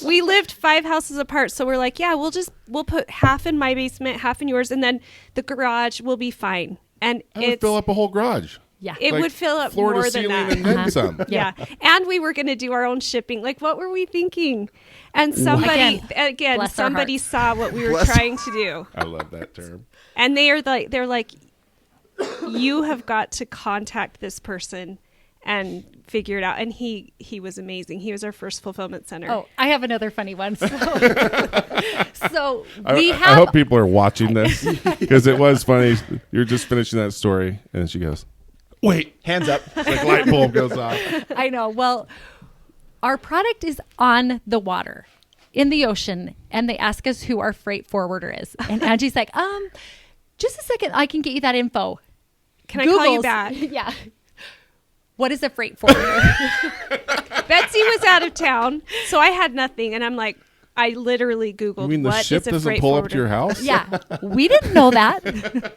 Speaker 3: We lived 5 houses apart, so we're like, yeah, we'll put half in my basement, half in yours, and then the garage will be fine. And
Speaker 4: I would
Speaker 3: it's
Speaker 4: fill up a whole garage.
Speaker 2: Yeah.
Speaker 3: it
Speaker 4: Like,
Speaker 3: would fill up
Speaker 4: floor
Speaker 3: more
Speaker 4: to
Speaker 3: than
Speaker 4: ceiling
Speaker 3: that.
Speaker 4: and then some.
Speaker 3: Yeah. And we were going to do our own shipping. Like, what were we thinking? And somebody, again
Speaker 2: bless our
Speaker 3: somebody
Speaker 2: hearts.
Speaker 3: saw what we were
Speaker 1: Bless-
Speaker 3: trying to do.
Speaker 4: I love that term.
Speaker 3: And they're like, you have got to contact this person and figure it out. And he was amazing. He was our first fulfillment center.
Speaker 2: Oh, I have another funny one. So,
Speaker 4: I hope people are watching this because it was funny. You're just finishing that story, and then she goes, "Wait!"
Speaker 1: Hands up.
Speaker 4: It's like light bulb goes off.
Speaker 2: I know. Well, our product is on the water in the ocean, and they ask us who our freight forwarder is. And Angie's like, just a second, I can get you that info.
Speaker 3: Can I call you
Speaker 2: Googles-
Speaker 3: back?
Speaker 2: Yeah. What is a freight forwarder?
Speaker 3: Betsy was out of town, so I had nothing. And I'm like, I literally Googled
Speaker 4: You mean the
Speaker 3: what
Speaker 4: ship
Speaker 3: is a
Speaker 4: doesn't
Speaker 3: freight
Speaker 4: pull
Speaker 3: forwarder.
Speaker 4: up to your house?
Speaker 2: Yeah. We didn't know that.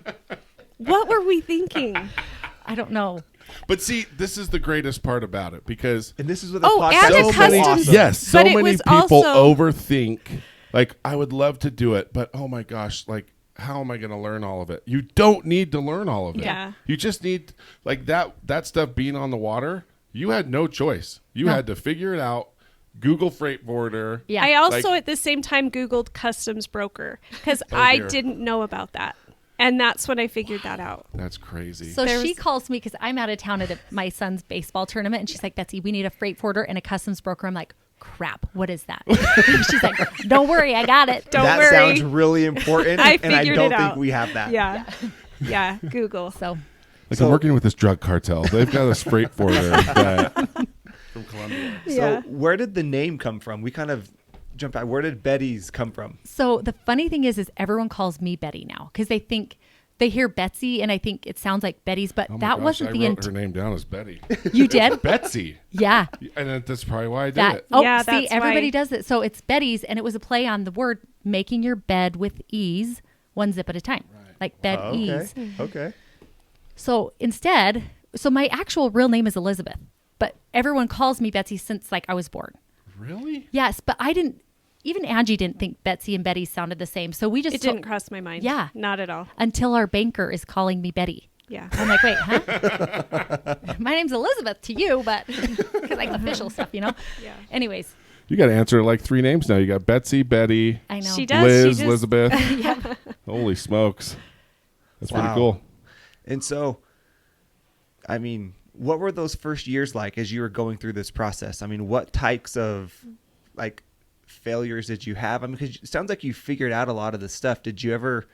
Speaker 3: What were we thinking?
Speaker 2: I don't know.
Speaker 4: But see, this is the greatest part about it because
Speaker 1: And this is what the
Speaker 3: Oh,
Speaker 1: podcast
Speaker 3: and
Speaker 1: is
Speaker 3: a
Speaker 1: so
Speaker 3: custom-
Speaker 1: awesome.
Speaker 4: yes, so
Speaker 3: But it
Speaker 4: many
Speaker 3: was
Speaker 4: people
Speaker 3: also-
Speaker 4: overthink. Like, I would love to do it, but oh my gosh, like, how am I going to learn all of it? You don't need to learn all of it.
Speaker 3: Yeah.
Speaker 4: You just need, like, that stuff being on the water. You had no choice. You
Speaker 2: No.
Speaker 4: had to figure it out. Google freight forwarder.
Speaker 2: Yeah.
Speaker 3: I also
Speaker 4: Like-
Speaker 3: at the same time Googled customs broker because
Speaker 4: Oh,
Speaker 3: I
Speaker 4: dear.
Speaker 3: didn't know about that. And that's when I figured that out.
Speaker 4: That's crazy.
Speaker 2: So
Speaker 3: There
Speaker 2: she
Speaker 3: was-
Speaker 2: calls me because I'm out of town at my son's baseball tournament, and she's like, "Betsy, we need a freight forwarder and a customs broker." I'm like, "Crap, what is that?" She's like, "Don't worry, I got it."
Speaker 3: Don't
Speaker 1: that
Speaker 3: worry.
Speaker 1: sounds really important,
Speaker 3: I
Speaker 1: and I
Speaker 3: figured
Speaker 1: don't
Speaker 3: it
Speaker 1: think
Speaker 3: out.
Speaker 1: we have that.
Speaker 3: Yeah. Yeah. Google.
Speaker 2: So
Speaker 4: Like,
Speaker 1: So-
Speaker 4: I'm working with this drug cartel. They've got a freight forwarder that, from Colombia.
Speaker 3: Yeah.
Speaker 1: So where did the name come from? We kind of jumped back. Where did Beddy's come from?
Speaker 2: So the funny thing is everyone calls me Beddy now because they hear Betsy and I think it sounds like Betty's, but
Speaker 4: Oh my
Speaker 2: that
Speaker 4: gosh,
Speaker 2: wasn't
Speaker 4: I
Speaker 2: the
Speaker 4: wrote her name down as Betty.
Speaker 2: You did?
Speaker 4: Betsy.
Speaker 2: Yeah.
Speaker 4: And that's probably why I did
Speaker 2: That
Speaker 4: it.
Speaker 3: Yeah,
Speaker 2: see,
Speaker 3: that's
Speaker 2: everybody
Speaker 3: why.
Speaker 2: does it. So it's Betty's, and it was a play on the word making your bed with ease, one zip at a time, like bed
Speaker 1: Oh, okay.
Speaker 2: ease.
Speaker 1: Okay.
Speaker 2: So instead, so my actual real name is Elizabeth, but everyone calls me Betsy since like I was born.
Speaker 4: Really?
Speaker 2: Yes, but I didn't. Even Angie didn't think Betsy and Betty sounded the same. So we just
Speaker 3: It didn't cross my mind.
Speaker 2: Yeah.
Speaker 3: Not at all.
Speaker 2: until our banker is calling me Betty.
Speaker 3: Yeah.
Speaker 2: I'm like, wait, huh? My name's Elizabeth to you, but because like official stuff, you know.
Speaker 3: Yeah.
Speaker 2: Anyways,
Speaker 4: You got to answer like 3 names now. You got Betsy, Betty,
Speaker 2: I know.
Speaker 3: She does.
Speaker 4: Liz,
Speaker 3: she just,
Speaker 4: Elizabeth. Holy smokes. That's pretty
Speaker 1: Wow.
Speaker 4: cool.
Speaker 1: And so, I mean, what were those first years like as you were going through this process? I mean, what types of like failures did you have? I mean, because it sounds like you figured out a lot of this stuff. Did you ever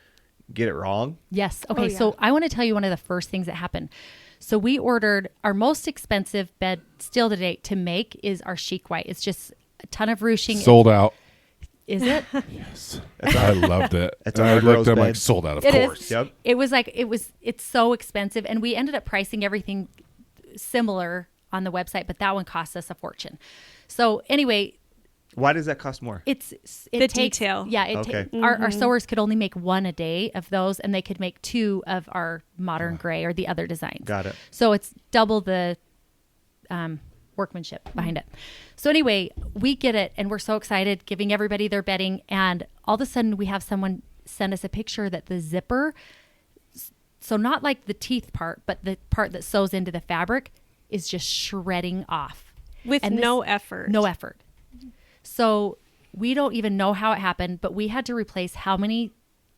Speaker 1: get it wrong?
Speaker 2: Yes. Okay.
Speaker 3: yeah.
Speaker 2: So I want to tell you one of the first things that happened. So we ordered our most expensive bed still to date to make is our chic white. It's just a ton of ruching.
Speaker 4: Sold out.
Speaker 2: Is it?
Speaker 4: Yes. I loved it.
Speaker 1: That's
Speaker 4: And
Speaker 1: our
Speaker 4: I looked
Speaker 1: girls'
Speaker 4: at them like,
Speaker 1: bed.
Speaker 4: sold out, of
Speaker 2: It is.
Speaker 4: course.
Speaker 1: Yep.
Speaker 2: It was like it's so expensive, and we ended up pricing everything similar on the website, but that one cost us a fortune. So anyway,
Speaker 1: Why does that cost more?
Speaker 2: it
Speaker 3: The
Speaker 2: takes,
Speaker 3: detail.
Speaker 2: Yeah,
Speaker 1: Okay.
Speaker 2: Our sewers could only make 1 a day of those, and they could make 2 of our modern gray or the other designs.
Speaker 1: Got it.
Speaker 2: So it's double the workmanship behind it. So anyway, we get it, and we're so excited, giving everybody their bedding, and all of a sudden we have someone send us a picture that the zipper, so not like the teeth part, but the part that sews into the fabric, is just shredding off.
Speaker 3: with
Speaker 2: And
Speaker 3: no effort.
Speaker 2: No effort. So we don't even know how it happened, but we had to replace how many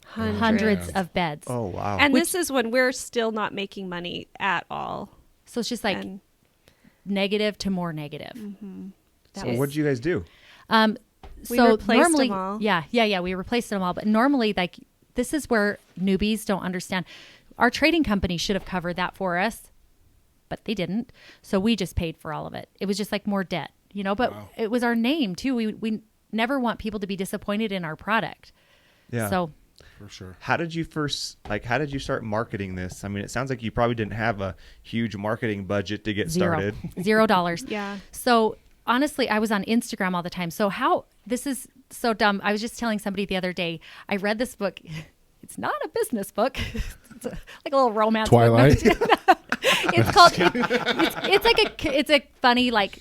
Speaker 2: hundreds of beds.
Speaker 1: Oh, wow.
Speaker 3: And this is when we're still not making money at all.
Speaker 2: So it's just like
Speaker 3: And
Speaker 2: negative to more negative. That
Speaker 1: so
Speaker 2: was-
Speaker 1: what did you guys do?
Speaker 3: We
Speaker 2: so
Speaker 3: replaced
Speaker 2: normally,
Speaker 3: them all.
Speaker 2: yeah, we replaced them all. But normally, like, this is where newbies don't understand. Our trading company should have covered that for us, but they didn't. So we just paid for all of it. It was just like more debt, you know. But it was our name too. We never want people to be disappointed in our product.
Speaker 1: Yeah.
Speaker 2: So
Speaker 4: For sure.
Speaker 1: How did you how did you start marketing this? I mean, it sounds like you probably didn't have a huge marketing budget to get started.
Speaker 2: $0.
Speaker 3: Yeah.
Speaker 2: So honestly, I was on Instagram all the time. So this is so dumb. I was just telling somebody the other day, I read this book. It's not a business book. It's like a little romance
Speaker 4: Twilight.
Speaker 2: book. It's called, it's a funny, like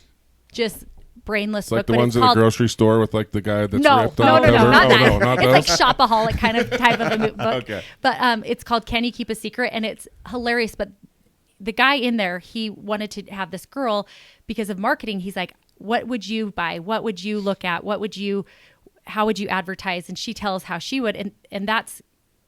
Speaker 2: just brainless
Speaker 4: It's like
Speaker 2: book.
Speaker 4: the
Speaker 2: but
Speaker 4: ones
Speaker 2: it's
Speaker 4: at
Speaker 2: called,
Speaker 4: the grocery store with like the guy that's
Speaker 2: no,
Speaker 4: ripped
Speaker 2: no,
Speaker 4: on
Speaker 2: no,
Speaker 4: the
Speaker 2: no,
Speaker 4: cover.
Speaker 2: not
Speaker 4: Oh,
Speaker 2: that.
Speaker 4: no, not
Speaker 2: it's
Speaker 4: those.
Speaker 2: like shopaholic kind of type of a book.
Speaker 4: Okay.
Speaker 2: But it's called Can You Keep a Secret? And it's hilarious. But the guy in there, he wanted to have this girl because of marketing. He's like, what would you buy? What would you look at? How would you advertise? And she tells how she would. And that's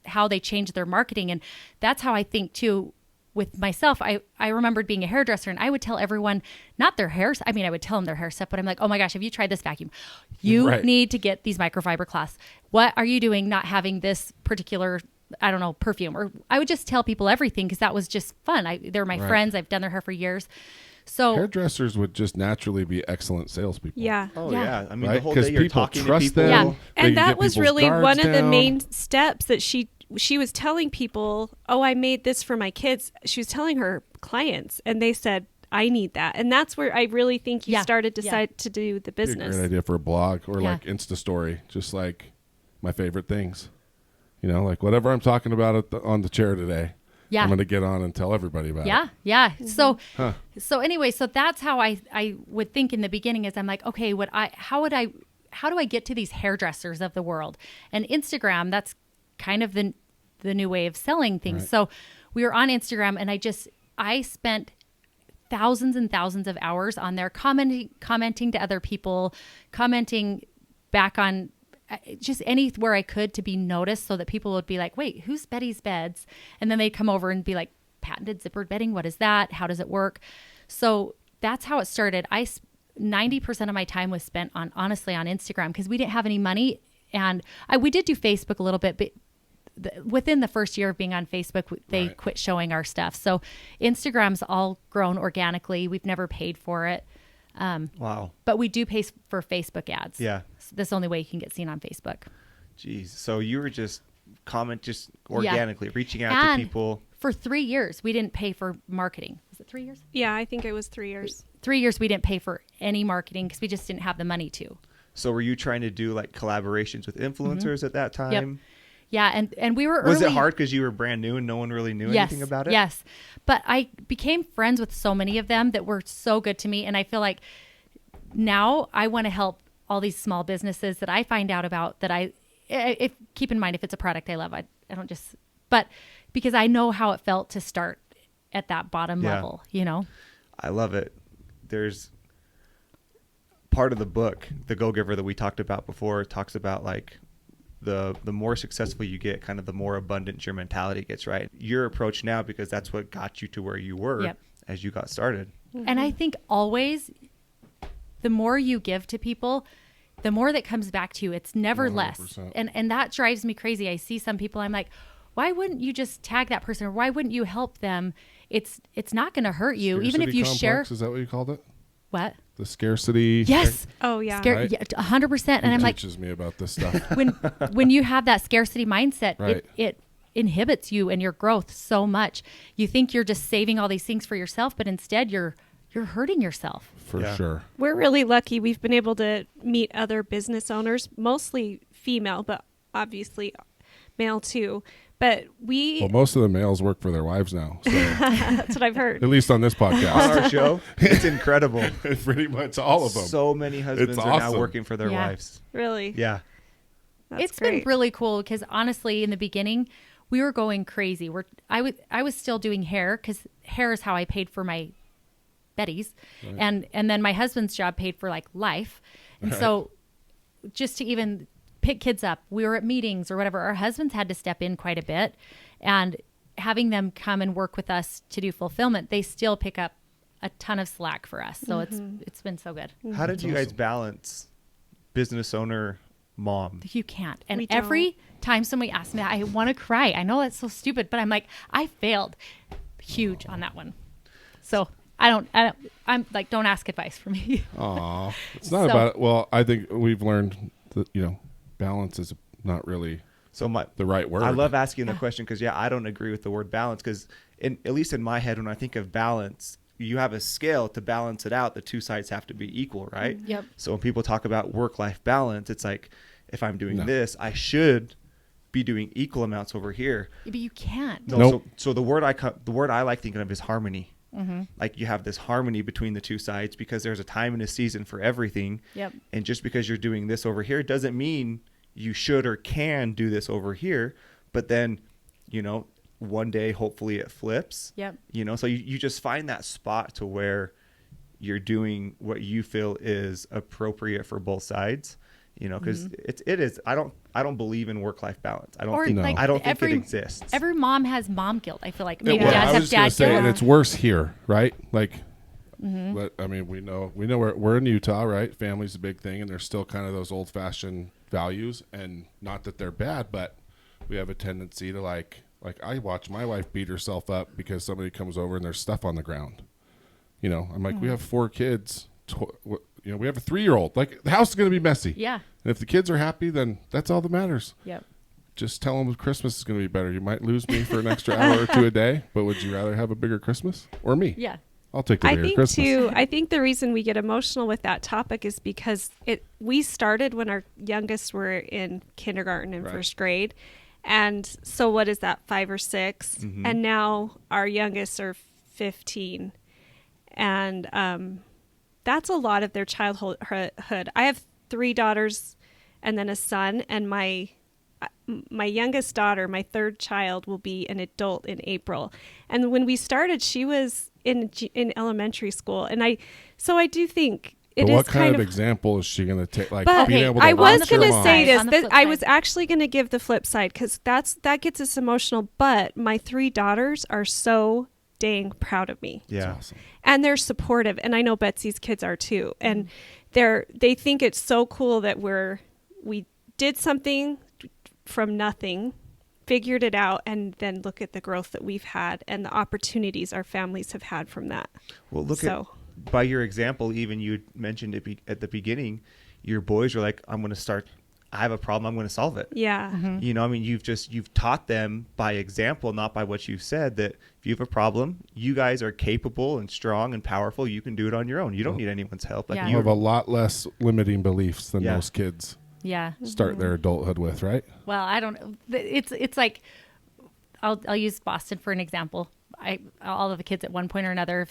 Speaker 2: how they changed their marketing. And that's how I think too with myself. I remembered being a hairdresser and I would tell everyone, not their hair. I mean, I would tell them their hair stuff, but I'm like, oh my gosh, have you tried this vacuum? You
Speaker 4: Right.
Speaker 2: need to get these microfiber cloths. What are you doing not having this particular, I don't know, perfume? Or I would just tell people everything because that was just fun. They're my
Speaker 4: Right.
Speaker 2: friends. I've done their hair for years. So
Speaker 4: Hairdressers would just naturally be excellent salespeople.
Speaker 3: Yeah.
Speaker 1: Oh
Speaker 2: Yeah.
Speaker 1: yeah. I mean,
Speaker 4: Right?
Speaker 1: the whole
Speaker 4: 'Cause
Speaker 1: day you're
Speaker 4: people
Speaker 1: talking to
Speaker 4: trust
Speaker 1: people.
Speaker 4: them.
Speaker 2: Yeah.
Speaker 4: They can
Speaker 3: And that
Speaker 4: get
Speaker 3: was
Speaker 4: people's
Speaker 3: really
Speaker 4: guards
Speaker 3: one of the
Speaker 4: down.
Speaker 3: main steps that she was telling people, oh, I made this for my kids. She was telling her clients and they said, I need that. And that's where I really think you
Speaker 2: Yeah.
Speaker 3: started to
Speaker 2: Yeah.
Speaker 3: decide to do the
Speaker 4: Be a
Speaker 3: business.
Speaker 4: great idea for a blog or
Speaker 2: Yeah.
Speaker 4: like Insta story, just like my favorite things. You know, like whatever I'm talking about on the chair today,
Speaker 2: yeah.
Speaker 4: I'm going to get on and tell everybody about
Speaker 2: Yeah,
Speaker 4: it.
Speaker 2: yeah.
Speaker 3: Mm-hmm.
Speaker 2: So anyway, so that's how I would think in the beginning is I'm like, okay, how do I get to these hairdressers of the world? And Instagram, that's kind of the new way of selling things.
Speaker 4: Right.
Speaker 2: So we were on Instagram and I spent thousands and thousands of hours on there commenting to other people, commenting back on just anywhere I could to be noticed so that people would be like, wait, who's Betty's Beds? And then they'd come over and be like, patented zippered bedding. What is that? How does it work? So that's how it started. 90% of my time was spent honestly on Instagram because we didn't have any money. And we did do Facebook a little bit, but within the first year of being on Facebook, they
Speaker 4: Right.
Speaker 2: quit showing our stuff. So Instagram's all grown organically. We've never paid for it.
Speaker 1: Wow.
Speaker 2: But we do pay for Facebook ads.
Speaker 1: Yeah.
Speaker 2: So that's the only way you can get seen on Facebook.
Speaker 1: Jeez. So you were just organically reaching out
Speaker 2: And
Speaker 1: to people.
Speaker 2: For 3 years, we didn't pay for marketing. Was it 3 years?
Speaker 3: Yeah, I think it was 3 years.
Speaker 2: 3 years we didn't pay for any marketing because we just didn't have the money to.
Speaker 1: So were you trying to do like collaborations with influencers at that time?
Speaker 2: Yeah, and we were
Speaker 1: Was
Speaker 2: early.
Speaker 1: it hard because you were brand new and no one really knew anything about it?
Speaker 2: Yes. But I became friends with so many of them that were so good to me. And I feel like now I want to help all these small businesses that I find out about that keep in mind, if it's a product I love, I don't just, but because I know how it felt to start at that bottom level, you know?
Speaker 1: I love it. There's part of the book, The Go-Giver, that we talked about before, talks about like the more successful you get, kind of the more abundant your mentality gets, right? Your approach now, because that's what got you to where you were as you got started.
Speaker 2: And I think always the more you give to people, the more that comes back to you. It's never
Speaker 4: 100%.
Speaker 2: less. And that drives me crazy. I see some people, I'm like, why wouldn't you just tag that person or why wouldn't you help them? It's not going to hurt you. Even if
Speaker 4: Scarcity
Speaker 2: you
Speaker 4: complex,
Speaker 2: share.
Speaker 4: is that what you called it?
Speaker 2: What?
Speaker 4: The scarcity.
Speaker 2: Yes.
Speaker 3: Oh, yeah.
Speaker 4: Right?
Speaker 2: Yeah, 100%. And
Speaker 4: He
Speaker 2: I'm like,
Speaker 4: teaches me about this stuff.
Speaker 2: when you have that scarcity mindset,
Speaker 4: Right.
Speaker 2: it inhibits you and your growth so much. You think you're just saving all these things for yourself, but instead you're hurting yourself.
Speaker 4: For sure.
Speaker 3: We're really lucky. We've been able to meet other business owners, mostly female, but obviously male too. But
Speaker 4: Well, most of the males work for their wives now. So
Speaker 3: that's what I've heard.
Speaker 4: at least on this
Speaker 1: On
Speaker 4: podcast.
Speaker 1: our show, it's incredible.
Speaker 4: Pretty much all of them.
Speaker 1: So many husbands
Speaker 4: It's
Speaker 1: are now
Speaker 4: awesome.
Speaker 1: working for their
Speaker 2: Yeah.
Speaker 1: wives.
Speaker 3: Really?
Speaker 1: Yeah.
Speaker 3: That's
Speaker 2: It's been
Speaker 3: great.
Speaker 2: really cool because honestly, in the beginning, we were going crazy. I was still doing hair because hair is how I paid for my Beddy's, and then my husband's job paid for like life, and so just to even pick kids up, we were at meetings or whatever. Our husbands had to step in quite a bit, and having them come and work with us to do fulfillment, they still pick up a ton of slack for us. So it's been so good.
Speaker 1: How did you guys balance business owner, mom?
Speaker 2: You can't. And
Speaker 3: We don't.
Speaker 2: every time somebody asks me that, I want to cry. I know that's so stupid, but I'm like, I failed huge on that one. So I'm like, don't ask advice from me.
Speaker 4: Aw. It's not
Speaker 2: So-
Speaker 4: about it. Well, I think we've learned that, balance is not really
Speaker 1: So
Speaker 4: the right word.
Speaker 1: I love asking the question because I don't agree with the word balance because at least in my head, when I think of balance, you have a scale to balance it out. The two sides have to be equal, right?
Speaker 2: Yep.
Speaker 1: So when people talk about work-life balance, it's like, if I'm doing
Speaker 4: No.
Speaker 1: this, I should be doing equal amounts over here.
Speaker 2: But you can't.
Speaker 1: No,
Speaker 4: Nope.
Speaker 1: so the word I like thinking of is harmony. Like you have this harmony between the two sides because there's a time and a season for everything.
Speaker 2: Yep.
Speaker 1: And just because you're doing this over here doesn't mean you should or can do this over here. But then, you know, one day hopefully it flips.
Speaker 2: Yep.
Speaker 1: You know, so you just find that spot to where you're doing what you feel is appropriate for both sides. You know, because it is. I don't believe in work-life balance. I don't think.
Speaker 4: No.
Speaker 1: I don't think
Speaker 2: every,
Speaker 1: it exists.
Speaker 2: Every mom has mom guilt. I feel like
Speaker 4: It
Speaker 2: maybe
Speaker 4: was.
Speaker 2: dads
Speaker 4: I
Speaker 2: have
Speaker 4: was just gonna
Speaker 2: dad
Speaker 4: say,
Speaker 2: guilt.
Speaker 4: and it's worse here, right? Like, but I mean, we know we're in Utah, right? Family's a big thing, and there's still kind of those old-fashioned values, and not that they're bad, but we have a tendency to like I watch my wife beat herself up because somebody comes over and there's stuff on the ground. You know, I'm like, we have 4 kids. You know, we have a 3-year-old. Like, the house is going to be messy.
Speaker 2: Yeah.
Speaker 4: And if the kids are happy, then that's all that matters.
Speaker 2: Yep.
Speaker 4: Just tell them Christmas is going to be better. You might lose me for an extra hour or 2 a day, but would you rather have a bigger Christmas or me?
Speaker 2: Yeah.
Speaker 4: I'll take the
Speaker 3: I
Speaker 4: bigger
Speaker 3: think
Speaker 4: Christmas.
Speaker 3: too. I think the reason we get emotional with that topic is because we started when our youngest were in kindergarten and
Speaker 4: Right.
Speaker 3: first grade, and so what is that, 5 or 6, and now our youngest are 15, and that's a lot of their childhood. I have 3 daughters, and then a son, and my youngest daughter, my 3rd child, will be an adult in April. And when we started, she was in elementary school, and I do think it
Speaker 4: But
Speaker 3: is
Speaker 4: what kind of
Speaker 3: of
Speaker 4: example is she going to take? Like,
Speaker 3: but
Speaker 4: being
Speaker 2: Okay,
Speaker 4: able to
Speaker 3: I was
Speaker 4: watch your
Speaker 3: going to
Speaker 4: mom.
Speaker 3: say this.
Speaker 2: On the
Speaker 3: That
Speaker 2: flip
Speaker 3: I
Speaker 2: side.
Speaker 3: was actually going to give the flip side because that gets us emotional. But my 3 daughters are so dang proud of me.
Speaker 1: Yeah.
Speaker 4: That's awesome.
Speaker 3: And they're supportive, and I know Betsy's kids are too. And they think it's so cool that we did something from nothing, figured it out, and then look at the growth that we've had and the opportunities our families have had from that.
Speaker 1: Well, look
Speaker 3: So-
Speaker 1: at by your example. Even you mentioned it at the beginning. Your boys are like, "I'm going to start. I have a problem. I'm going to solve it."
Speaker 3: Yeah.
Speaker 1: You know, I mean, you've taught them by example, not by what you've said, that if you have a problem, you guys are capable and strong and powerful. You can do it on your own. You don't need anyone's help. Like
Speaker 2: Yeah.
Speaker 4: You have a lot less limiting beliefs than
Speaker 1: Yeah.
Speaker 4: most kids
Speaker 2: Yeah.
Speaker 4: start their adulthood with, right?
Speaker 2: Well, I don't know. It's like I'll use Boston for an example. All of the kids at one point or another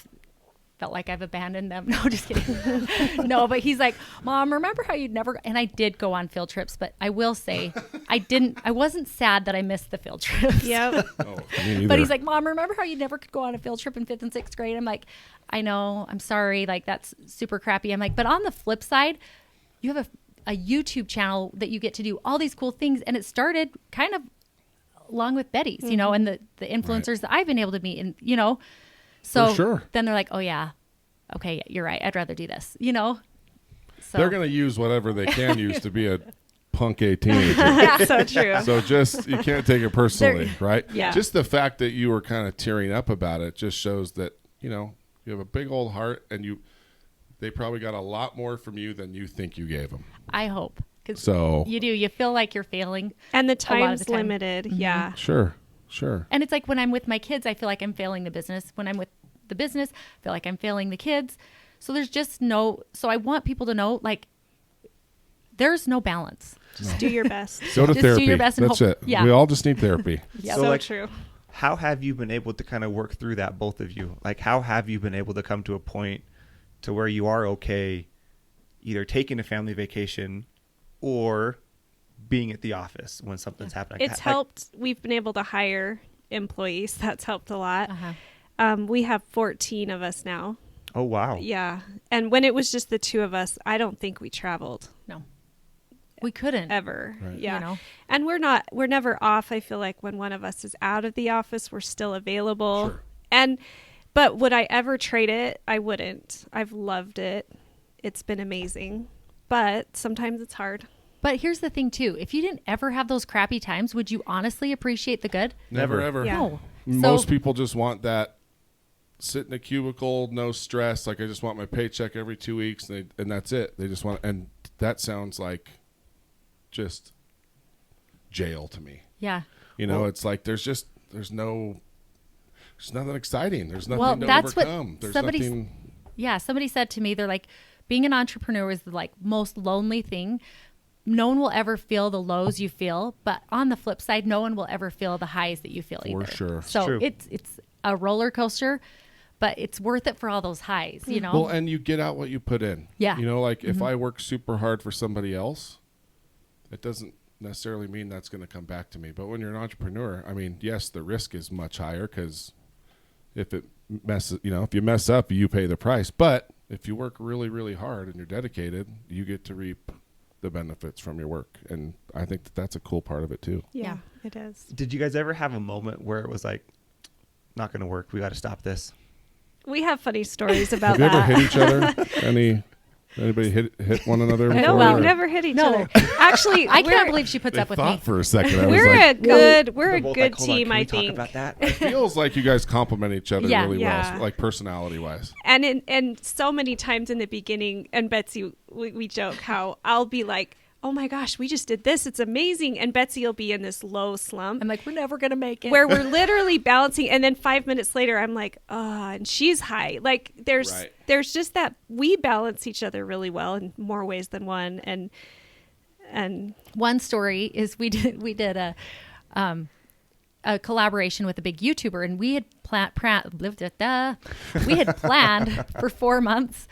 Speaker 2: felt like I've abandoned them. No, just kidding. No, but he's like, Mom, remember how you'd never, and I did go on field trips, but I will say I wasn't sad that I missed the field trips.
Speaker 3: Yep.
Speaker 4: Oh, me neither.
Speaker 2: But he's like, Mom, remember how you never could go on a field trip in 5th and 6th grade? I'm like, I know, I'm sorry. Like, that's super crappy. I'm like, but on the flip side, you have a YouTube channel that you get to do all these cool things. And it started kind of along with Beddy's, you know, and the influencers that I've been able to meet, and, you know, so
Speaker 4: For sure.
Speaker 2: then they're like, oh yeah, okay, you're right. I'd rather do this, you know? So
Speaker 4: They're going to use whatever they can use to be a punk A teenager.
Speaker 3: That's so true.
Speaker 4: So just, you can't take it personally, right?
Speaker 3: Yeah.
Speaker 4: Just the fact that you were kind of tearing up about it just shows that, you know, you have a big old heart, and they probably got a lot more from you than you think you gave them.
Speaker 2: I hope. 'Cause
Speaker 4: So
Speaker 2: you do. You feel like you're failing.
Speaker 3: And the
Speaker 2: A lot of
Speaker 3: time's
Speaker 2: the time.
Speaker 3: limited. Yeah.
Speaker 4: sure.
Speaker 2: And it's like when I'm with my kids, I feel like I'm failing the business. When I'm with the business, I feel like I'm failing the kids. So there's just so I want people to know, like, there's no balance.
Speaker 3: Just do your best.
Speaker 4: Go to
Speaker 2: Just do
Speaker 4: therapy.
Speaker 2: your best and
Speaker 4: That's
Speaker 2: hope-
Speaker 4: it.
Speaker 2: yeah.
Speaker 4: We all just need therapy.
Speaker 2: Yep.
Speaker 1: So,
Speaker 3: So
Speaker 1: like,
Speaker 3: true.
Speaker 1: how have you been able to kind of work through that, both of you? Like, how have you been able to come to a point to where you are okay either taking a family vacation or being at the office when something's happening?
Speaker 3: It's helped. We've been able to hire employees. That's helped a lot.
Speaker 2: Uh-huh.
Speaker 3: We have 14 of us now.
Speaker 1: Oh, wow.
Speaker 3: Yeah. And when it was just the 2 of us, I don't think we traveled
Speaker 2: No, we couldn't
Speaker 3: ever.
Speaker 4: Right.
Speaker 3: Yeah.
Speaker 2: You know?
Speaker 3: And we're never off. I feel like when one of us is out of the office, we're still available.
Speaker 4: Sure.
Speaker 3: But would I ever trade it? I wouldn't. I've loved it. It's been amazing. But sometimes it's hard.
Speaker 2: But here's the thing too: if you didn't ever have those crappy times, would you honestly appreciate the good?
Speaker 4: Never,
Speaker 1: Never.
Speaker 4: ever.
Speaker 3: Yeah.
Speaker 2: No.
Speaker 4: Most
Speaker 2: So-
Speaker 4: people just want that sit in a cubicle, no stress. Like, I just want my paycheck every 2 weeks, and that's it. They just want, and that sounds like just jail to me.
Speaker 2: Yeah.
Speaker 4: You know,
Speaker 1: Well-
Speaker 4: it's like there's no. there's nothing exciting. There's nothing
Speaker 2: Well,
Speaker 4: to
Speaker 2: that's what
Speaker 4: overcome. There's
Speaker 2: somebody
Speaker 4: nothing.
Speaker 2: Yeah, somebody said to me, they're like, being an entrepreneur is the like most lonely thing. No one will ever feel the lows you feel, but on the flip side, no one will ever feel the highs that you feel either.
Speaker 4: Sure.
Speaker 2: So
Speaker 1: True.
Speaker 2: it's a roller coaster, but it's worth it for all those highs, you know?
Speaker 4: Well, and you get out what you put in.
Speaker 2: Yeah.
Speaker 4: You know, like if I work super hard for somebody else, it doesn't necessarily mean that's going to come back to me. But when you're an entrepreneur, I mean, yes, the risk is much higher because if you mess up, you pay the price. But if you work really, really hard and you're dedicated, you get to reap the benefits from your work. And I think that's a cool part of it too.
Speaker 3: Yeah, it is.
Speaker 1: Did you guys ever have a moment where it was like, not going to work, we got to stop this?
Speaker 3: We have funny stories about
Speaker 4: Have you
Speaker 3: that.
Speaker 4: ever hit each other? Anybody hit one another?
Speaker 3: No,
Speaker 4: before,
Speaker 3: we've
Speaker 4: or-
Speaker 3: never hit each
Speaker 2: No.
Speaker 3: other. Actually,
Speaker 2: I can't
Speaker 3: we're-
Speaker 2: believe she puts
Speaker 4: They
Speaker 2: up with
Speaker 4: thought
Speaker 2: me.
Speaker 4: for a second. I was
Speaker 3: we're
Speaker 4: like,
Speaker 3: a good
Speaker 1: They're both like, "Hold on,
Speaker 3: team,
Speaker 1: can we
Speaker 3: I
Speaker 1: talk
Speaker 3: think.
Speaker 1: about that?
Speaker 4: it feels like you guys complement each other
Speaker 2: Yeah.
Speaker 4: really
Speaker 3: Yeah.
Speaker 4: well, like personality wise.
Speaker 3: And so many times in the beginning, and Betsy, we joke how I'll be like, oh my gosh, we just did this. It's amazing. And Betsy will be in this low slump
Speaker 2: I'm like, we're never going to make it.
Speaker 3: where we're literally balancing. And then 5 minutes later, I'm like, and she's high. Like there's just that we balance each other really well in more ways than one. And
Speaker 2: One story is we did a collaboration with a big YouTuber, and we had planned for 4 months,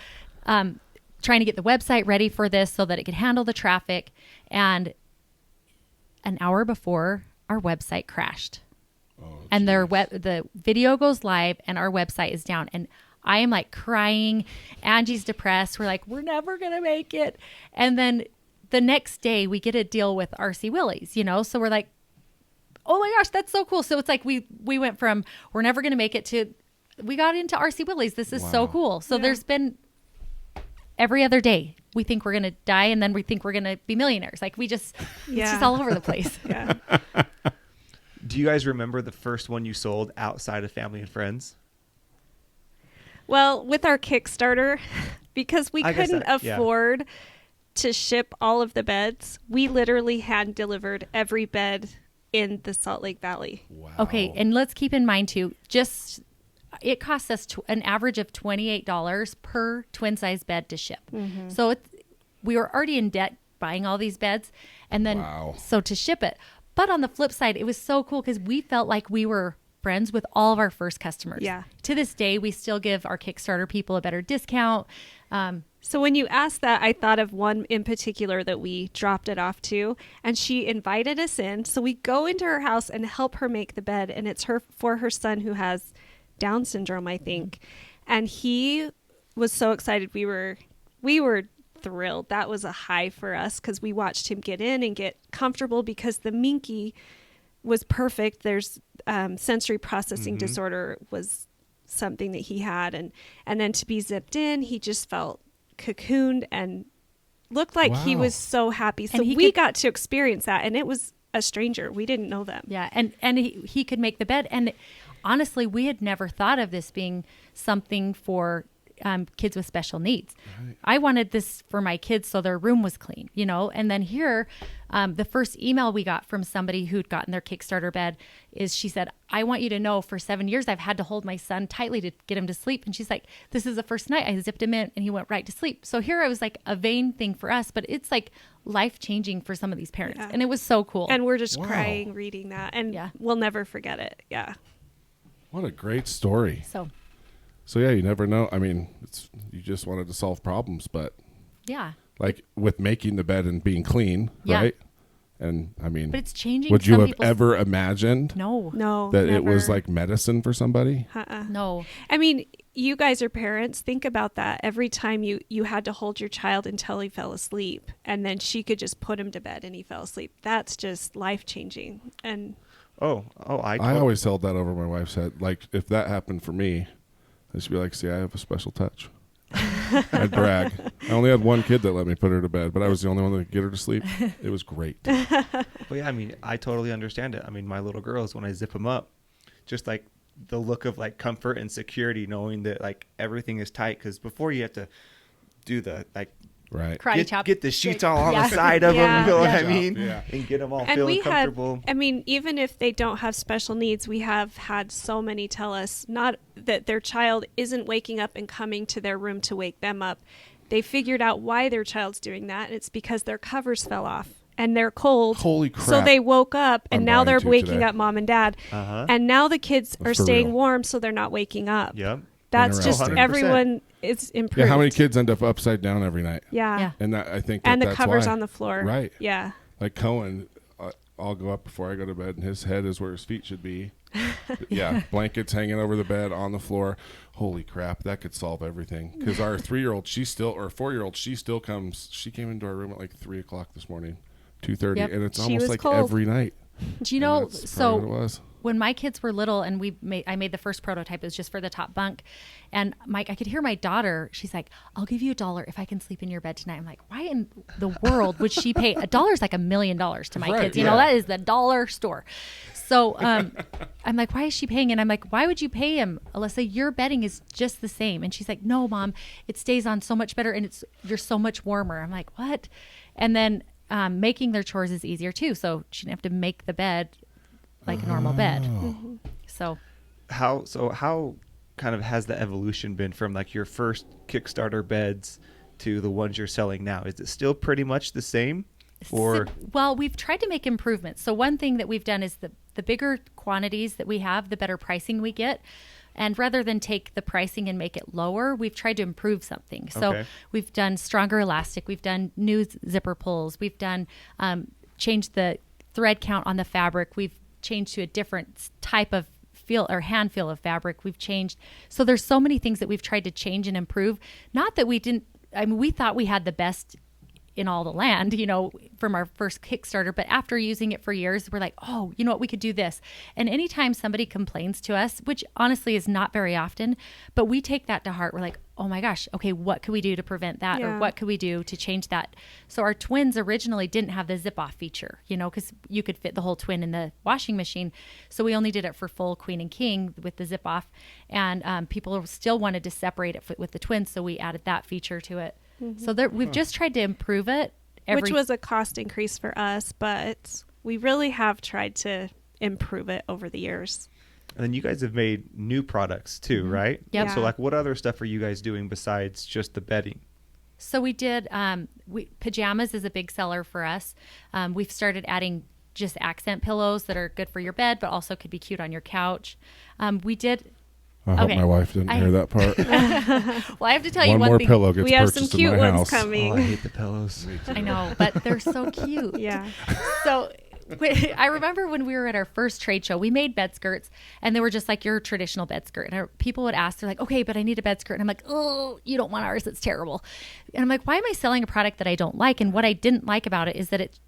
Speaker 2: trying to get the website ready for this so that it could handle the traffic. And an hour before, our website crashed, and the video goes live, and our website is down. And I am like crying. Angie's depressed. We're like, we're never gonna make it. And then the next day, we get a deal with RC Willie's, you know? So we're like, oh my gosh, that's so cool. So it's like we went from we're never going to make it to we got into RC Willie's. This is so
Speaker 4: Wow.
Speaker 2: cool. So there's been every other day we think we're going to die, and then we think we're going to be millionaires. Like it's just all over the place.
Speaker 3: yeah.
Speaker 1: Do you guys remember the first one you sold outside of family and friends?
Speaker 3: Well, with our Kickstarter, because we
Speaker 1: I guess
Speaker 3: couldn't
Speaker 1: that- yeah.
Speaker 3: afford to ship all of the beds, we literally hand delivered every bed in the Salt Lake Valley.
Speaker 4: Wow.
Speaker 2: Okay, and let's keep in mind too, just it costs us an average of $28 per twin size bed to ship. So we were already in debt buying all these beds, and then
Speaker 4: Wow.
Speaker 2: so to ship it. But on the flip side, it was so cool because we felt like we were friends with all of our first customers.
Speaker 3: Yeah.
Speaker 2: To this day, we still give our Kickstarter people a better discount.
Speaker 3: So when you asked that, I thought of one in particular that we dropped it off to, and she invited us in. So we go into her house and help her make the bed, and it's for her son who has Down syndrome, I think. And he was so excited. We were thrilled. That was a high for us because we watched him get in and get comfortable because the Minky was perfect. There's sensory processing disorder was something that he had, and then to be zipped in, he just felt cocooned and looked like he
Speaker 4: Wow.
Speaker 3: was so happy. So
Speaker 2: And
Speaker 3: we got to experience that, and it was a stranger. We didn't know them.
Speaker 2: Yeah, and he could make the bed. And honestly, we had never thought of this being something for kids with special needs.
Speaker 4: Right.
Speaker 2: I wanted this for my kids so their room was clean, you know? And then here, the first email we got from somebody who'd gotten their Kickstarter bed is she said, I want you to know for 7 years I've had to hold my son tightly to get him to sleep. And she's like, this is the first night I zipped him in and he went right to sleep. So here I was like a vain thing for us, but it's like life-changing for some of these parents.
Speaker 3: Yeah.
Speaker 2: And it was so cool.
Speaker 3: And we're just
Speaker 4: Wow.
Speaker 3: crying reading that, and
Speaker 2: Yeah.
Speaker 3: we'll never forget it. Yeah.
Speaker 4: What a great story.
Speaker 2: So
Speaker 4: Yeah, you never know. I mean, you just wanted to solve problems, but
Speaker 2: yeah.
Speaker 4: like with making the bed and being clean,
Speaker 2: Yeah.
Speaker 4: right? And I mean,
Speaker 2: But it's changing.
Speaker 4: would you
Speaker 2: some
Speaker 4: have
Speaker 2: people's-
Speaker 4: ever imagined
Speaker 2: No.
Speaker 4: that it was
Speaker 3: never.
Speaker 4: like medicine for somebody?
Speaker 2: No.
Speaker 3: I mean, you guys are parents. Think about that. Every time you had to hold your child until he fell asleep, and then she could just put him to bed and he fell asleep. That's just life-changing. And
Speaker 4: I always held that over my wife's head. Like if that happened for me, I should be like, see, I have a special touch. I'd brag. I only had one kid that let me put her to bed, but I was the only one that could get her to sleep. It was great.
Speaker 1: Well, yeah, I mean, I totally understand it. I mean, my little girls, when I zip them up, just like the look of like comfort and security, knowing that like everything is tight. Because before you have to do the like
Speaker 4: Right.
Speaker 2: karate chop.
Speaker 1: Get the sheets all on the side of them, you know what I mean?
Speaker 4: Yeah.
Speaker 1: And get them all
Speaker 3: And
Speaker 1: feeling comfortable.
Speaker 3: even if they don't have special needs, we have had so many tell us not that their child isn't waking up and coming to their room to wake them up. They figured out why their child's doing that. And it's because their covers fell off and they're cold.
Speaker 4: Holy crap.
Speaker 3: So they woke up and
Speaker 4: I'm
Speaker 3: now they're
Speaker 4: buying two
Speaker 3: waking
Speaker 4: today.
Speaker 3: up mom and dad.
Speaker 1: Uh-huh.
Speaker 3: And now the kids are
Speaker 4: For
Speaker 3: staying
Speaker 4: real.
Speaker 3: warm, so they're not waking up.
Speaker 1: Yep.
Speaker 3: That's
Speaker 4: Interesting.
Speaker 3: just
Speaker 1: 100%.
Speaker 3: everyone is improved.
Speaker 4: Yeah, how many kids end up upside down every night?
Speaker 3: Yeah.
Speaker 2: Yeah.
Speaker 4: And that I think
Speaker 3: And the
Speaker 4: that's
Speaker 3: covers
Speaker 4: why.
Speaker 3: on the floor.
Speaker 4: Right.
Speaker 3: Yeah.
Speaker 4: Like Cohen, I'll go up before I go to bed, and his head is where his feet should be. Yeah, blankets hanging over the bed on the floor. Holy crap, that could solve everything. Because our 3-year-old, or 4-year-old, she still comes. She came into our room at like 3 o'clock this morning, 2:30,
Speaker 2: Yep.
Speaker 4: and it's
Speaker 3: She
Speaker 4: almost
Speaker 3: was
Speaker 4: like
Speaker 3: cold.
Speaker 4: every night.
Speaker 2: Do you
Speaker 4: And
Speaker 2: know?
Speaker 4: that's probably what it
Speaker 2: So
Speaker 4: was.
Speaker 2: when my kids were little, and I made the first prototype. It was just for the top bunk, and I could hear my daughter. She's like, "I'll give you $1 if I can sleep in your bed tonight." I'm like, "Why in the world would she pay $1? Is like $1 million to my
Speaker 4: Right,
Speaker 2: kids. You
Speaker 4: yeah.
Speaker 2: know, that is the dollar store." So I'm like, "Why is she paying?" And I'm like, "Why would you pay him, Alyssa? Your bedding is just the same." And she's like, "No, Mom, it stays on so much better, and you're so much warmer." I'm like, "What?" And then making their chores is easier too, so she didn't have to make the bed like a normal bed. So
Speaker 1: How kind of has the evolution been from like your first Kickstarter beds to the ones you're selling now? Is it still pretty much the same? Or
Speaker 2: well, we've tried to make improvements. So one thing that we've done is the bigger quantities that we have, the better pricing we get. And rather than take the pricing and make it lower, we've tried to improve something. So
Speaker 1: Okay.
Speaker 2: we've done stronger elastic. We've done new zipper pulls. We've done changed the thread count on the fabric. We've changed to a different type of feel or hand feel of fabric. We've changed. So there's so many things that we've tried to change and improve. Not that we didn't, I mean, we thought we had the best in all the land, you know, from our first Kickstarter. But after using it for years, we're like, oh, you know what, we could do this. And anytime somebody complains to us, which honestly is not very often, but we take that to heart. We're like, oh my gosh, okay, what could we do to prevent that?
Speaker 3: Yeah.
Speaker 2: Or what could we do to change that? So our twins originally didn't have the zip off feature, you know, because you could fit the whole twin in the washing machine. So we only did it for full queen and king with the zip off. And people still wanted to separate it with the twins. So we added that feature to it. So we've just tried to improve it.
Speaker 3: Which was a cost increase for us, but we really have tried to improve it over the years.
Speaker 1: and then you guys have made new products too, right?
Speaker 2: Yep.
Speaker 1: So
Speaker 3: Yeah.
Speaker 1: like what other stuff are you guys doing besides just the bedding?
Speaker 2: So we did, pajamas is a big seller for us. We've started adding just accent pillows that are good for your bed, but also could be cute on your couch. We did,
Speaker 4: I hope
Speaker 2: Okay.
Speaker 4: my wife didn't hear that part.
Speaker 2: well, I have to tell you
Speaker 4: One
Speaker 2: one
Speaker 4: more
Speaker 2: thing.
Speaker 4: pillow gets
Speaker 3: We have some
Speaker 4: purchased
Speaker 3: cute
Speaker 4: in my
Speaker 3: ones
Speaker 4: house.
Speaker 3: coming.
Speaker 1: Oh, I hate the pillows.
Speaker 2: I know, but they're so cute.
Speaker 3: Yeah.
Speaker 2: So I remember when we were at our first trade show, we made bed skirts, and they were just like your traditional bed skirt. And people would ask, they're like, okay, but I need a bed skirt. And I'm like, oh, you don't want ours. It's terrible. And I'm like, why am I selling a product that I don't like? And what I didn't like about it is that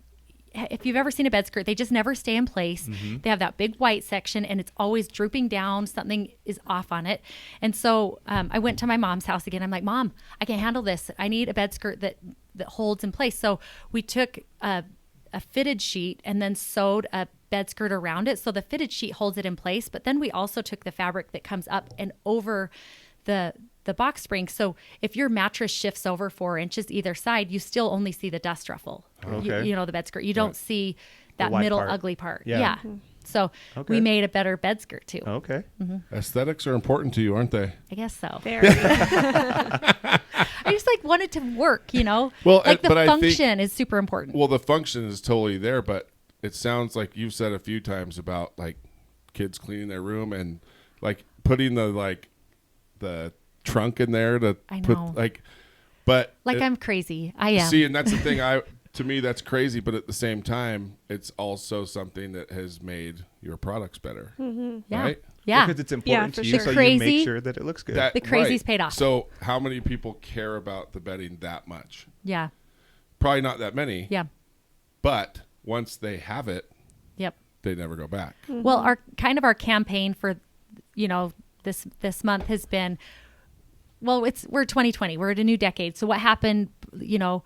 Speaker 2: if you've ever seen a bed skirt, they just never stay in place. They have that big white section and it's always drooping down. Something is off on it. And so I went to my mom's house again. I'm like, Mom, I can't handle this. I need a bed skirt that holds in place. So we took a fitted sheet and then sewed a bed skirt around it. So the fitted sheet holds it in place. But then we also took the fabric that comes up and over the box spring. So if your mattress shifts over 4 inches either side, you still only see the dust ruffle.
Speaker 1: Okay.
Speaker 2: You know, the bed skirt. You don't see that
Speaker 1: white
Speaker 2: middle
Speaker 1: part.
Speaker 2: ugly part.
Speaker 1: Yeah.
Speaker 2: Yeah. So
Speaker 1: Okay.
Speaker 2: we made a better bed skirt too.
Speaker 1: Okay.
Speaker 4: Aesthetics are important to you, aren't they?
Speaker 2: I guess so.
Speaker 3: Very.
Speaker 2: I just like wanted to work, you know?
Speaker 4: Well,
Speaker 2: like the
Speaker 4: but I think-
Speaker 2: function is super important.
Speaker 4: Well, the function is totally there, but it sounds like you've said a few times about like kids cleaning their room and like putting the trunk in there to
Speaker 2: I
Speaker 4: put
Speaker 2: know.
Speaker 4: but
Speaker 2: Like
Speaker 4: it-
Speaker 2: I'm crazy. I am.
Speaker 4: See, and that's the thing. To me, that's crazy, but at the same time, it's also something that has made your products better,
Speaker 2: yeah.
Speaker 4: right?
Speaker 2: Yeah.
Speaker 1: Because it's important
Speaker 3: for
Speaker 1: to you,
Speaker 3: sure.
Speaker 1: so you
Speaker 2: Crazy.
Speaker 1: make sure that it looks good.
Speaker 2: The crazy's paid off.
Speaker 4: So, how many people care about the bedding that much?
Speaker 2: Yeah.
Speaker 4: Probably not that many.
Speaker 2: Yeah.
Speaker 4: But once they have it,
Speaker 2: Yep.
Speaker 4: they never go back.
Speaker 2: Well, our campaign for, you know, this month has been, well, we're 2020. We're at a new decade. So what happened, you know,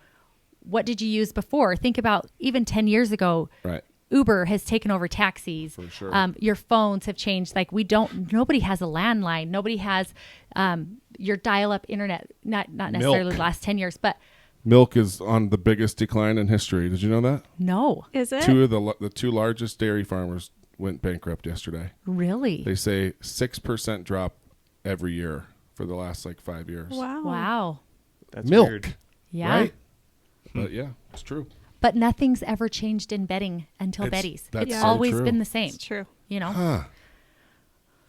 Speaker 2: what did you use before? Think about even 10 years ago,
Speaker 4: Right.
Speaker 2: Uber has taken over taxis.
Speaker 4: For sure.
Speaker 2: Your phones have changed. Like nobody has a landline. Nobody has your dial-up internet, not necessarily the last 10 years, but
Speaker 4: Milk is on the biggest decline in history. Did you know that?
Speaker 2: No.
Speaker 3: Is it?
Speaker 4: Two of the two largest dairy farmers went bankrupt yesterday.
Speaker 2: Really?
Speaker 4: They say 6% drop every year for the last like 5 years.
Speaker 3: Wow.
Speaker 2: Wow.
Speaker 1: That's
Speaker 4: Milk.
Speaker 1: weird.
Speaker 2: Yeah.
Speaker 4: Right? But yeah, it's true.
Speaker 2: But nothing's ever changed in bedding until
Speaker 4: It's-
Speaker 2: Beddy's.
Speaker 4: that's
Speaker 2: It's
Speaker 3: so
Speaker 2: always
Speaker 4: true.
Speaker 2: been the same.
Speaker 3: It's true.
Speaker 2: You know?
Speaker 4: Huh.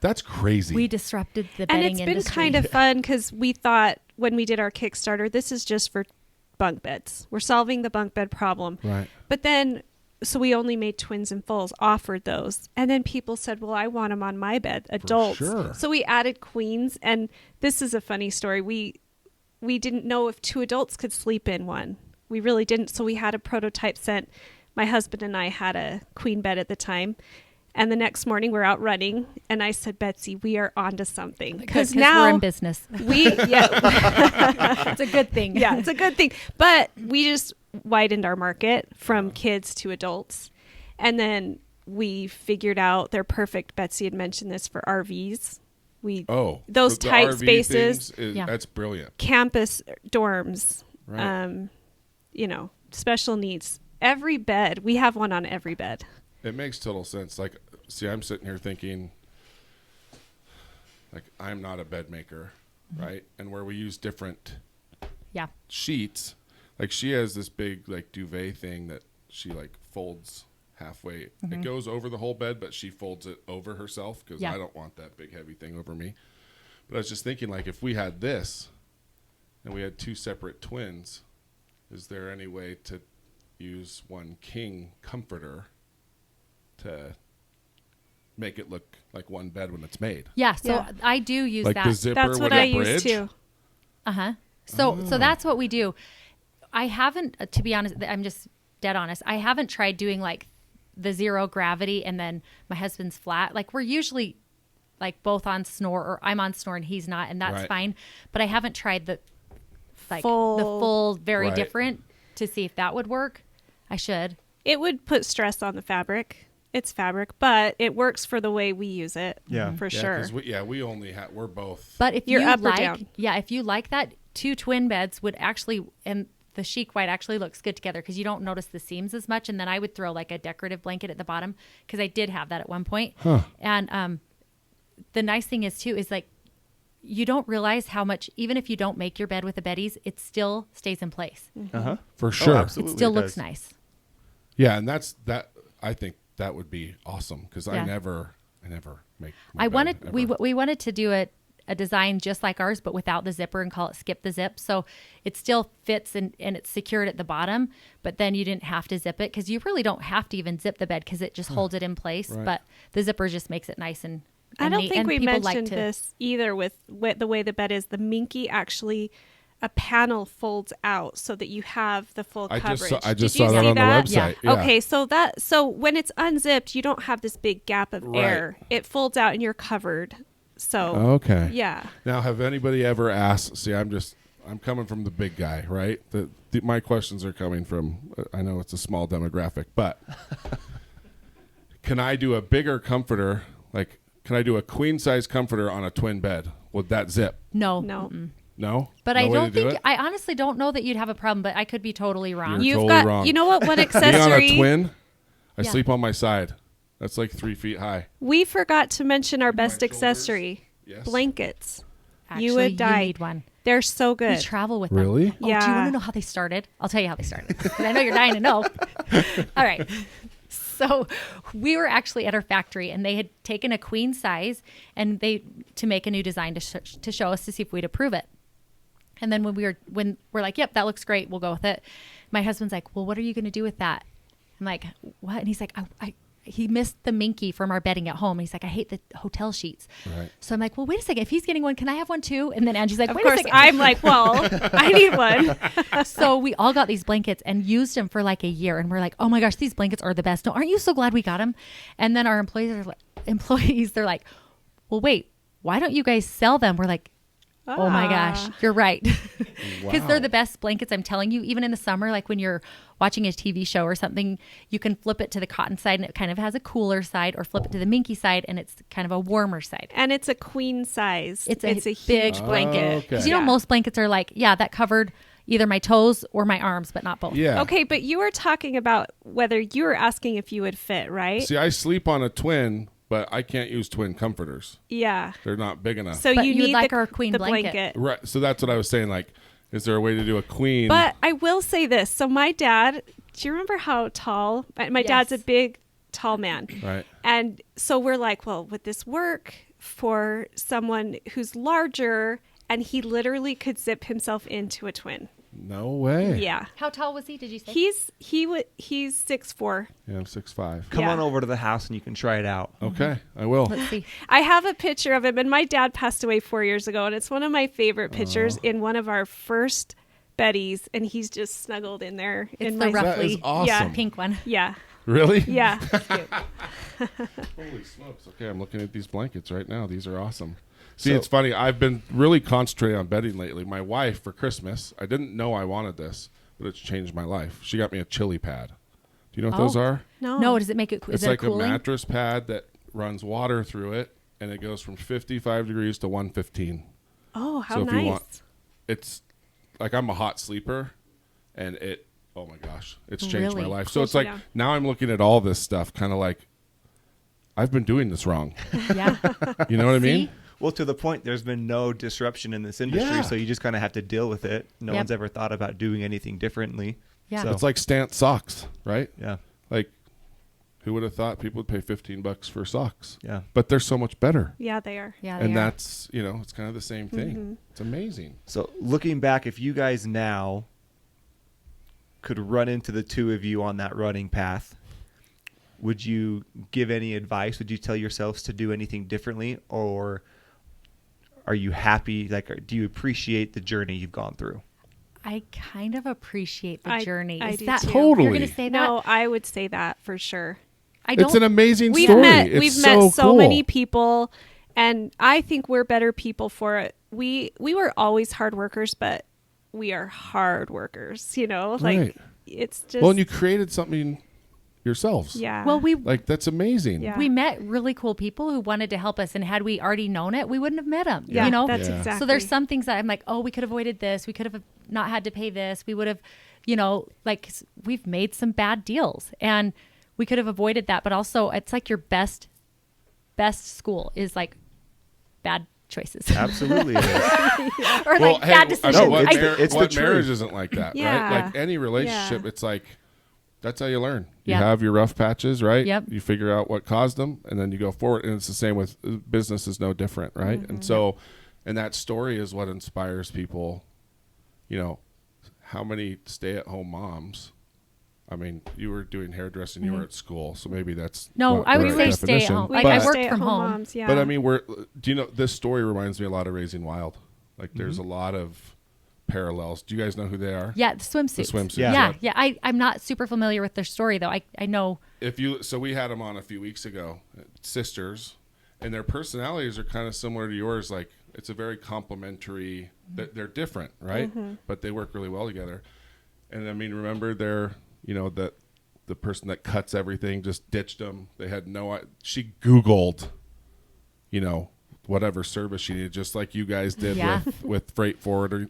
Speaker 4: That's crazy.
Speaker 2: We disrupted the
Speaker 3: And
Speaker 2: bedding
Speaker 3: it's been
Speaker 2: industry.
Speaker 3: kind of fun because we thought when we did our Kickstarter, this is just for bunk beds. We're solving the bunk bed problem.
Speaker 4: Right.
Speaker 3: But then, so we only made twins and fulls, offered those. And then people said, well, I want them on my bed, adults.
Speaker 4: sure.
Speaker 3: So we added queens. And this is a funny story. We didn't know if 2 adults could sleep in one. We really didn't. So we had a prototype sent. My husband and I had a queen bed at the time. And the next morning we're out running. And I said, Betsy, we are onto something.
Speaker 2: Because
Speaker 3: now
Speaker 2: we're in business.
Speaker 3: yeah,
Speaker 2: It's a good thing.
Speaker 3: yeah, it's a good thing. But we just widened our market from kids to adults. And then we figured out they're perfect. Betsy had mentioned this for RVs. Those
Speaker 4: the
Speaker 3: tight
Speaker 4: RV
Speaker 3: spaces,
Speaker 4: things
Speaker 2: Yeah.
Speaker 4: That's brilliant.
Speaker 3: campus dorms,
Speaker 4: Right.
Speaker 3: special needs. Every bed, we have one on every bed.
Speaker 4: It makes total sense. Like, see, I'm sitting here thinking, like, I'm not a bed maker, right? And where we use different
Speaker 2: Yeah.
Speaker 4: sheets, like she has this big like duvet thing that she like folds halfway. It goes over the whole bed, but she folds it over herself because
Speaker 2: Yeah.
Speaker 4: I don't want that big heavy thing over me. But I was just thinking, like, if we had this and we had 2 separate twins, is there any way to use one king comforter to make it look like one bed when it's made?
Speaker 2: Yeah. So
Speaker 3: Yeah.
Speaker 2: I do use
Speaker 4: Like
Speaker 2: that.
Speaker 4: the zipper
Speaker 3: That's
Speaker 4: with
Speaker 3: what
Speaker 4: a
Speaker 3: I use
Speaker 4: bridge?
Speaker 3: too.
Speaker 2: Uh-huh. So that's what we do. I haven't, to be honest, I'm just dead honest. I haven't tried doing like the 0 gravity and then my husband's flat. Like we're usually like both on snore, or I'm on snore and he's not, and that's
Speaker 4: Right.
Speaker 2: fine. But I haven't tried the
Speaker 3: Full.
Speaker 2: full very
Speaker 4: Right.
Speaker 2: different to see if that would work. I should.
Speaker 3: It would put stress on the fabric. It's fabric, but it works for the way we use it.
Speaker 1: Yeah.
Speaker 3: For
Speaker 4: Yeah,
Speaker 3: sure.
Speaker 4: 'cause we only have, we're both.
Speaker 2: But if
Speaker 3: You're
Speaker 2: you
Speaker 3: up or
Speaker 2: like,
Speaker 3: down.
Speaker 2: yeah, if you like that, 2 twin beds would actually, and the chic white actually looks good together because you don't notice the seams as much. And then I would throw like a decorative blanket at the bottom because I did have that at one point. And the nice thing is too is like you don't realize how much, even if you don't make your bed with the Beddies, it still stays in place.
Speaker 1: Uh-huh.
Speaker 4: For sure.
Speaker 1: Oh, absolutely
Speaker 2: It still
Speaker 1: does.
Speaker 2: looks nice.
Speaker 4: Yeah, and I think that would be awesome because
Speaker 2: Yeah.
Speaker 4: I never make.
Speaker 2: I
Speaker 4: bed,
Speaker 2: wanted
Speaker 4: ever.
Speaker 2: we wanted to do a design just like ours, but without the zipper and call it skip the zip. So it still fits and it's secured at the bottom, but then you didn't have to zip it because you really don't have to even zip the bed because it just holds it in place.
Speaker 4: Right.
Speaker 2: But the zipper just makes it nice and
Speaker 3: I don't
Speaker 2: neat.
Speaker 3: think
Speaker 2: And
Speaker 3: we
Speaker 2: people
Speaker 3: mentioned
Speaker 2: to-
Speaker 3: this either with the way the bed is. The Minky actually, a panel folds out so that you have the full
Speaker 4: I
Speaker 3: coverage.
Speaker 4: just
Speaker 3: Did
Speaker 4: saw
Speaker 3: you
Speaker 4: that
Speaker 3: see
Speaker 4: on the website. Yeah.
Speaker 3: Okay, so when it's unzipped, you don't have this big gap of
Speaker 4: Right.
Speaker 3: air. It folds out and you're covered. So
Speaker 4: Okay.
Speaker 3: yeah,
Speaker 4: Now, have anybody ever asked? See, I'm coming from the big guy, right? My questions are coming from. I know it's a small demographic, but can I do a bigger comforter? Like, can I do a queen size comforter on a twin bed? Would that zip?
Speaker 2: No.
Speaker 3: no.
Speaker 2: Mm-mm.
Speaker 4: No.
Speaker 2: But
Speaker 4: No
Speaker 2: I
Speaker 4: way
Speaker 2: don't
Speaker 4: to do
Speaker 2: think,
Speaker 4: it?
Speaker 2: I honestly don't know that you'd have a problem, but I could be totally wrong.
Speaker 4: You're
Speaker 3: You've
Speaker 4: totally
Speaker 3: got,
Speaker 4: wrong.
Speaker 3: you know what? One
Speaker 4: Being on
Speaker 3: accessory
Speaker 4: a twin, I
Speaker 2: Yeah.
Speaker 4: sleep on my side. That's like 3 feet high.
Speaker 3: we forgot to mention our best
Speaker 4: shoulders.
Speaker 3: accessory:
Speaker 4: Yes.
Speaker 3: blankets.
Speaker 2: Actually,
Speaker 3: you would die.
Speaker 2: need one.
Speaker 3: They're so
Speaker 2: We
Speaker 3: good.
Speaker 2: travel with
Speaker 4: Really?
Speaker 2: them. Oh, do you
Speaker 3: Yeah.
Speaker 2: want to know how they started? I'll tell you how they started because I know you're dying to know. All right. So we were actually at our factory and they had taken a queen size and to make a new design to show us to see if we'd approve it. And then when we're like, yep, that looks great, we'll go with it. My husband's like, well, what are you going to do with that? I'm like, what? And he's like, he missed the Minky from our bedding at home. And he's like, I hate the hotel sheets.
Speaker 4: Right.
Speaker 2: So I'm like, well, wait a second. If he's getting one, can I have one too? And then Angie's like,
Speaker 3: Of
Speaker 2: wait
Speaker 3: course,
Speaker 2: a second.
Speaker 3: I'm like, well, I need one.
Speaker 2: So we all got these blankets and used them for like a year. And we're like, oh my gosh, these blankets are the best. No, aren't you so glad we got them? And then our employees, they're like, well, wait, why don't you guys sell them? We're like, oh my gosh, you're right. Because they're
Speaker 4: Wow.
Speaker 2: the best blankets. I'm telling you, even in the summer, like when you're watching a TV show or something, you can flip it to the cotton side and it kind of has a cooler side, or flip it to the Minky side and it's kind of a warmer side.
Speaker 3: And it's a queen size.
Speaker 2: It's a
Speaker 3: huge
Speaker 2: big
Speaker 3: blanket.
Speaker 4: Okay.
Speaker 2: Because you know, most blankets are like, yeah, that covered, either my toes or my arms, but not both.
Speaker 4: Yeah.
Speaker 3: Okay, but you were talking about whether you were asking if you would fit, right?
Speaker 4: See, I sleep on a twin, but I can't use twin comforters.
Speaker 3: Yeah.
Speaker 4: They're not big enough.
Speaker 3: So
Speaker 2: But
Speaker 3: you
Speaker 2: you would
Speaker 3: need
Speaker 2: like
Speaker 3: the,
Speaker 2: our queen
Speaker 3: the
Speaker 2: blanket.
Speaker 4: Right. So that's what I was saying. Like, is there a way to do a queen?
Speaker 3: But I will say this. So my dad, do you remember how tall? My dad's a
Speaker 2: Yes.
Speaker 3: big, tall man.
Speaker 4: Right.
Speaker 3: And so we're like, well, would this work for someone who's larger? And he literally could zip himself into a twin.
Speaker 4: No way.
Speaker 3: Yeah.
Speaker 2: How tall was he? Did you say?
Speaker 3: He's 6'4".
Speaker 4: Yeah, I'm 6'5".
Speaker 1: Come
Speaker 3: Yeah.
Speaker 1: on over to the house and you can try it out.
Speaker 4: Okay, I will.
Speaker 2: Let's see.
Speaker 3: I have a picture of him, and my dad passed away 4 years ago, and it's one of my favorite pictures in one of our first Beddys, and he's just snuggled in there.
Speaker 2: It's
Speaker 3: in
Speaker 2: the
Speaker 3: my
Speaker 4: That is
Speaker 2: roughly
Speaker 4: awesome.
Speaker 3: Yeah.
Speaker 2: pink one.
Speaker 3: Yeah.
Speaker 4: Really?
Speaker 3: Yeah.
Speaker 4: Holy smokes. Okay, I'm looking at these blankets right now. These are awesome. See,
Speaker 1: So-
Speaker 4: it's funny. I've been really concentrating on bedding lately. My wife, for Christmas, I didn't know I wanted this, but it's changed my life. She got me a chili pad. Do you know what those
Speaker 2: Oh.
Speaker 4: are?
Speaker 2: No, does it make it? Is
Speaker 4: It's
Speaker 2: it
Speaker 4: like a
Speaker 2: cooling?
Speaker 4: mattress pad that runs water through it, and it goes from 55 degrees to 115.
Speaker 3: Oh, how
Speaker 4: So if you
Speaker 3: nice.
Speaker 4: want- It's like I'm a hot sleeper, and it, oh my gosh, it's changed my
Speaker 2: Really?
Speaker 4: life. So
Speaker 3: Cools
Speaker 4: it's
Speaker 3: you
Speaker 4: like
Speaker 3: down.
Speaker 4: now I'm looking at all this stuff kind of like, I've been doing this wrong.
Speaker 2: Yeah.
Speaker 4: You know what I mean?
Speaker 2: See?
Speaker 1: Well, to the point, there's been no disruption in this industry,
Speaker 4: Yeah.
Speaker 1: so you just kind of have to deal with it. No
Speaker 2: Yep.
Speaker 1: one's ever thought about doing anything differently.
Speaker 2: Yeah.
Speaker 1: So,
Speaker 4: It's like Stant socks, right?
Speaker 1: yeah,
Speaker 4: Like, who would have thought people would pay $15 for socks?
Speaker 1: yeah.
Speaker 4: But they're so much better.
Speaker 3: Yeah, they are.
Speaker 2: Yeah. They
Speaker 4: And
Speaker 2: are.
Speaker 4: that's, it's kind of the same thing. It's amazing.
Speaker 1: So looking back, if you guys now could run into the two of you on that running path, would you give any advice? Would you tell yourselves to do anything differently, or are you happy? Like, do you appreciate the journey you've gone through?
Speaker 2: I kind of appreciate the
Speaker 3: I-
Speaker 2: journey.
Speaker 3: I
Speaker 2: Is
Speaker 3: do
Speaker 2: that
Speaker 3: too.
Speaker 4: Totally.
Speaker 2: You're going to say that?
Speaker 3: No, I would say that for sure.
Speaker 2: I don't.
Speaker 4: It's an amazing
Speaker 3: We've
Speaker 4: story.
Speaker 3: met
Speaker 4: It's
Speaker 3: we've
Speaker 4: so
Speaker 3: met so
Speaker 4: cool.
Speaker 3: many people, and I think we're better people for it. We were always hard workers, but we are hard workers, like
Speaker 4: Right.
Speaker 3: it's just
Speaker 4: Well, and you created something yourselves.
Speaker 3: yeah.
Speaker 2: well, we
Speaker 4: Like, that's amazing.
Speaker 3: Yeah.
Speaker 2: we met really cool people who wanted to help us, and had we already known it, we wouldn't have met them.
Speaker 3: yeah,
Speaker 2: You know,
Speaker 3: that's
Speaker 4: Yeah.
Speaker 3: exactly.
Speaker 2: So there's some things that I'm like, oh, we could have avoided this. We could have not had to pay this. We would have, like we've made some bad deals, and we could have avoided that. But also, it's like your best school is like bad choices
Speaker 1: Absolutely, it is.
Speaker 2: or like bad decisions.
Speaker 1: No,
Speaker 4: what,
Speaker 1: it's the- it's the
Speaker 4: what
Speaker 1: truth.
Speaker 4: marriage isn't like that,
Speaker 3: Yeah.
Speaker 4: right? Like any relationship,
Speaker 3: Yeah.
Speaker 4: it's like, that's how you learn. You
Speaker 2: Yep.
Speaker 4: have your rough patches, right?
Speaker 2: Yep.
Speaker 4: You figure out what caused them, and then you go forward. And it's the same with business is no different, right? And so, and that story is what inspires people. How many stay-at-home moms? I mean, you were doing hairdressing, you were at school, so maybe that's
Speaker 2: No,
Speaker 4: not
Speaker 2: I
Speaker 4: the
Speaker 2: would
Speaker 4: right
Speaker 2: say stay at
Speaker 4: definition.
Speaker 2: home.
Speaker 3: we
Speaker 2: Like,
Speaker 3: were
Speaker 2: I
Speaker 4: But-
Speaker 2: worked
Speaker 3: stay-at-home
Speaker 2: from home.
Speaker 3: moms, yeah.
Speaker 4: But I mean, do you know this story reminds me a lot of Raising Wild? Like, there's a lot of parallels. Do you guys know who they are?
Speaker 2: Yeah, the swimsuits.
Speaker 4: The swimsuits,
Speaker 2: Yeah,
Speaker 4: yeah.
Speaker 2: I'm not super familiar with their story though. I know.
Speaker 4: So we had them on a few weeks ago, sisters, and their personalities are kind of similar to yours. Like, it's a very complementary. They're different, right? But they work really well together. And I mean, remember that the person that cuts everything just ditched them. They had she Googled, whatever service she needed, just like you guys did
Speaker 2: Yeah.
Speaker 4: with freight forwarding,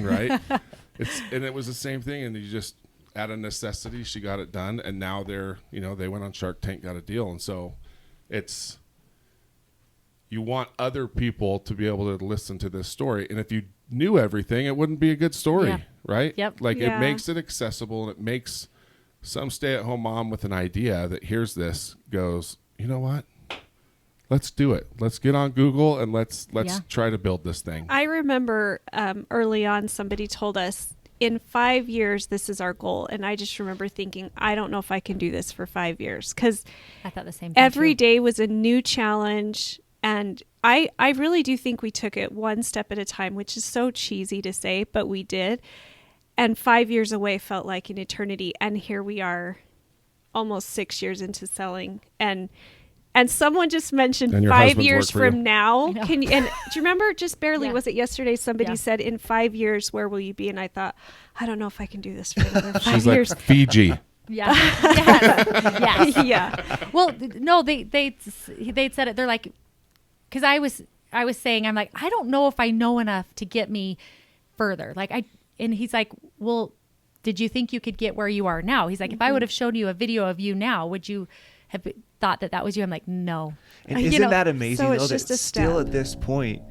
Speaker 4: right? And it was the same thing. And you just, out of necessity, she got it done. And now they went on Shark Tank, got a deal. And so you want other people to be able to listen to this story. And if you knew everything, it wouldn't be a good story,
Speaker 2: Yeah.
Speaker 4: right?
Speaker 2: Yep.
Speaker 4: Like,
Speaker 3: Yeah.
Speaker 4: it makes it accessible, and it makes some stay-at-home mom with an idea that hears this goes, you know what? Let's do it. Let's get on Google and let's
Speaker 2: Yeah.
Speaker 4: try to build this thing.
Speaker 3: I remember early on somebody told us in 5 years this is our goal, and I just remember thinking, I don't know if I can do this for 5 years, because
Speaker 2: I thought the same thing.
Speaker 3: every
Speaker 2: too.
Speaker 3: day was a new challenge. And I really do think we took it one step at a time, which is so cheesy to say, but we did. And 5 years away felt like an eternity. And here we are almost 6 years into selling. And someone just mentioned
Speaker 4: And your
Speaker 3: 5
Speaker 4: husband's
Speaker 3: years
Speaker 4: work for you.
Speaker 3: from now.
Speaker 2: I know.
Speaker 3: And do you remember just barely,
Speaker 2: Yeah.
Speaker 3: was it yesterday, somebody
Speaker 2: Yeah.
Speaker 3: said, in 5 years, where will you be? And I thought, I don't know if I can do this for another 5
Speaker 4: She's
Speaker 3: years.
Speaker 4: like, Fiji.
Speaker 2: Yeah. yes. Yes.
Speaker 3: Yeah.
Speaker 2: Well, no, they'd said it. They're like, because I was saying, I'm like, I don't know if I know enough to get me further. Like and he's like, well, did you think you could get where you are now? He's like, if I would have shown you a video of you now, would you have thought that was you? I'm like, no.
Speaker 1: And isn't that amazing,
Speaker 3: so it's
Speaker 1: though,
Speaker 3: just
Speaker 1: that
Speaker 3: a
Speaker 1: still
Speaker 3: step.
Speaker 1: at this point,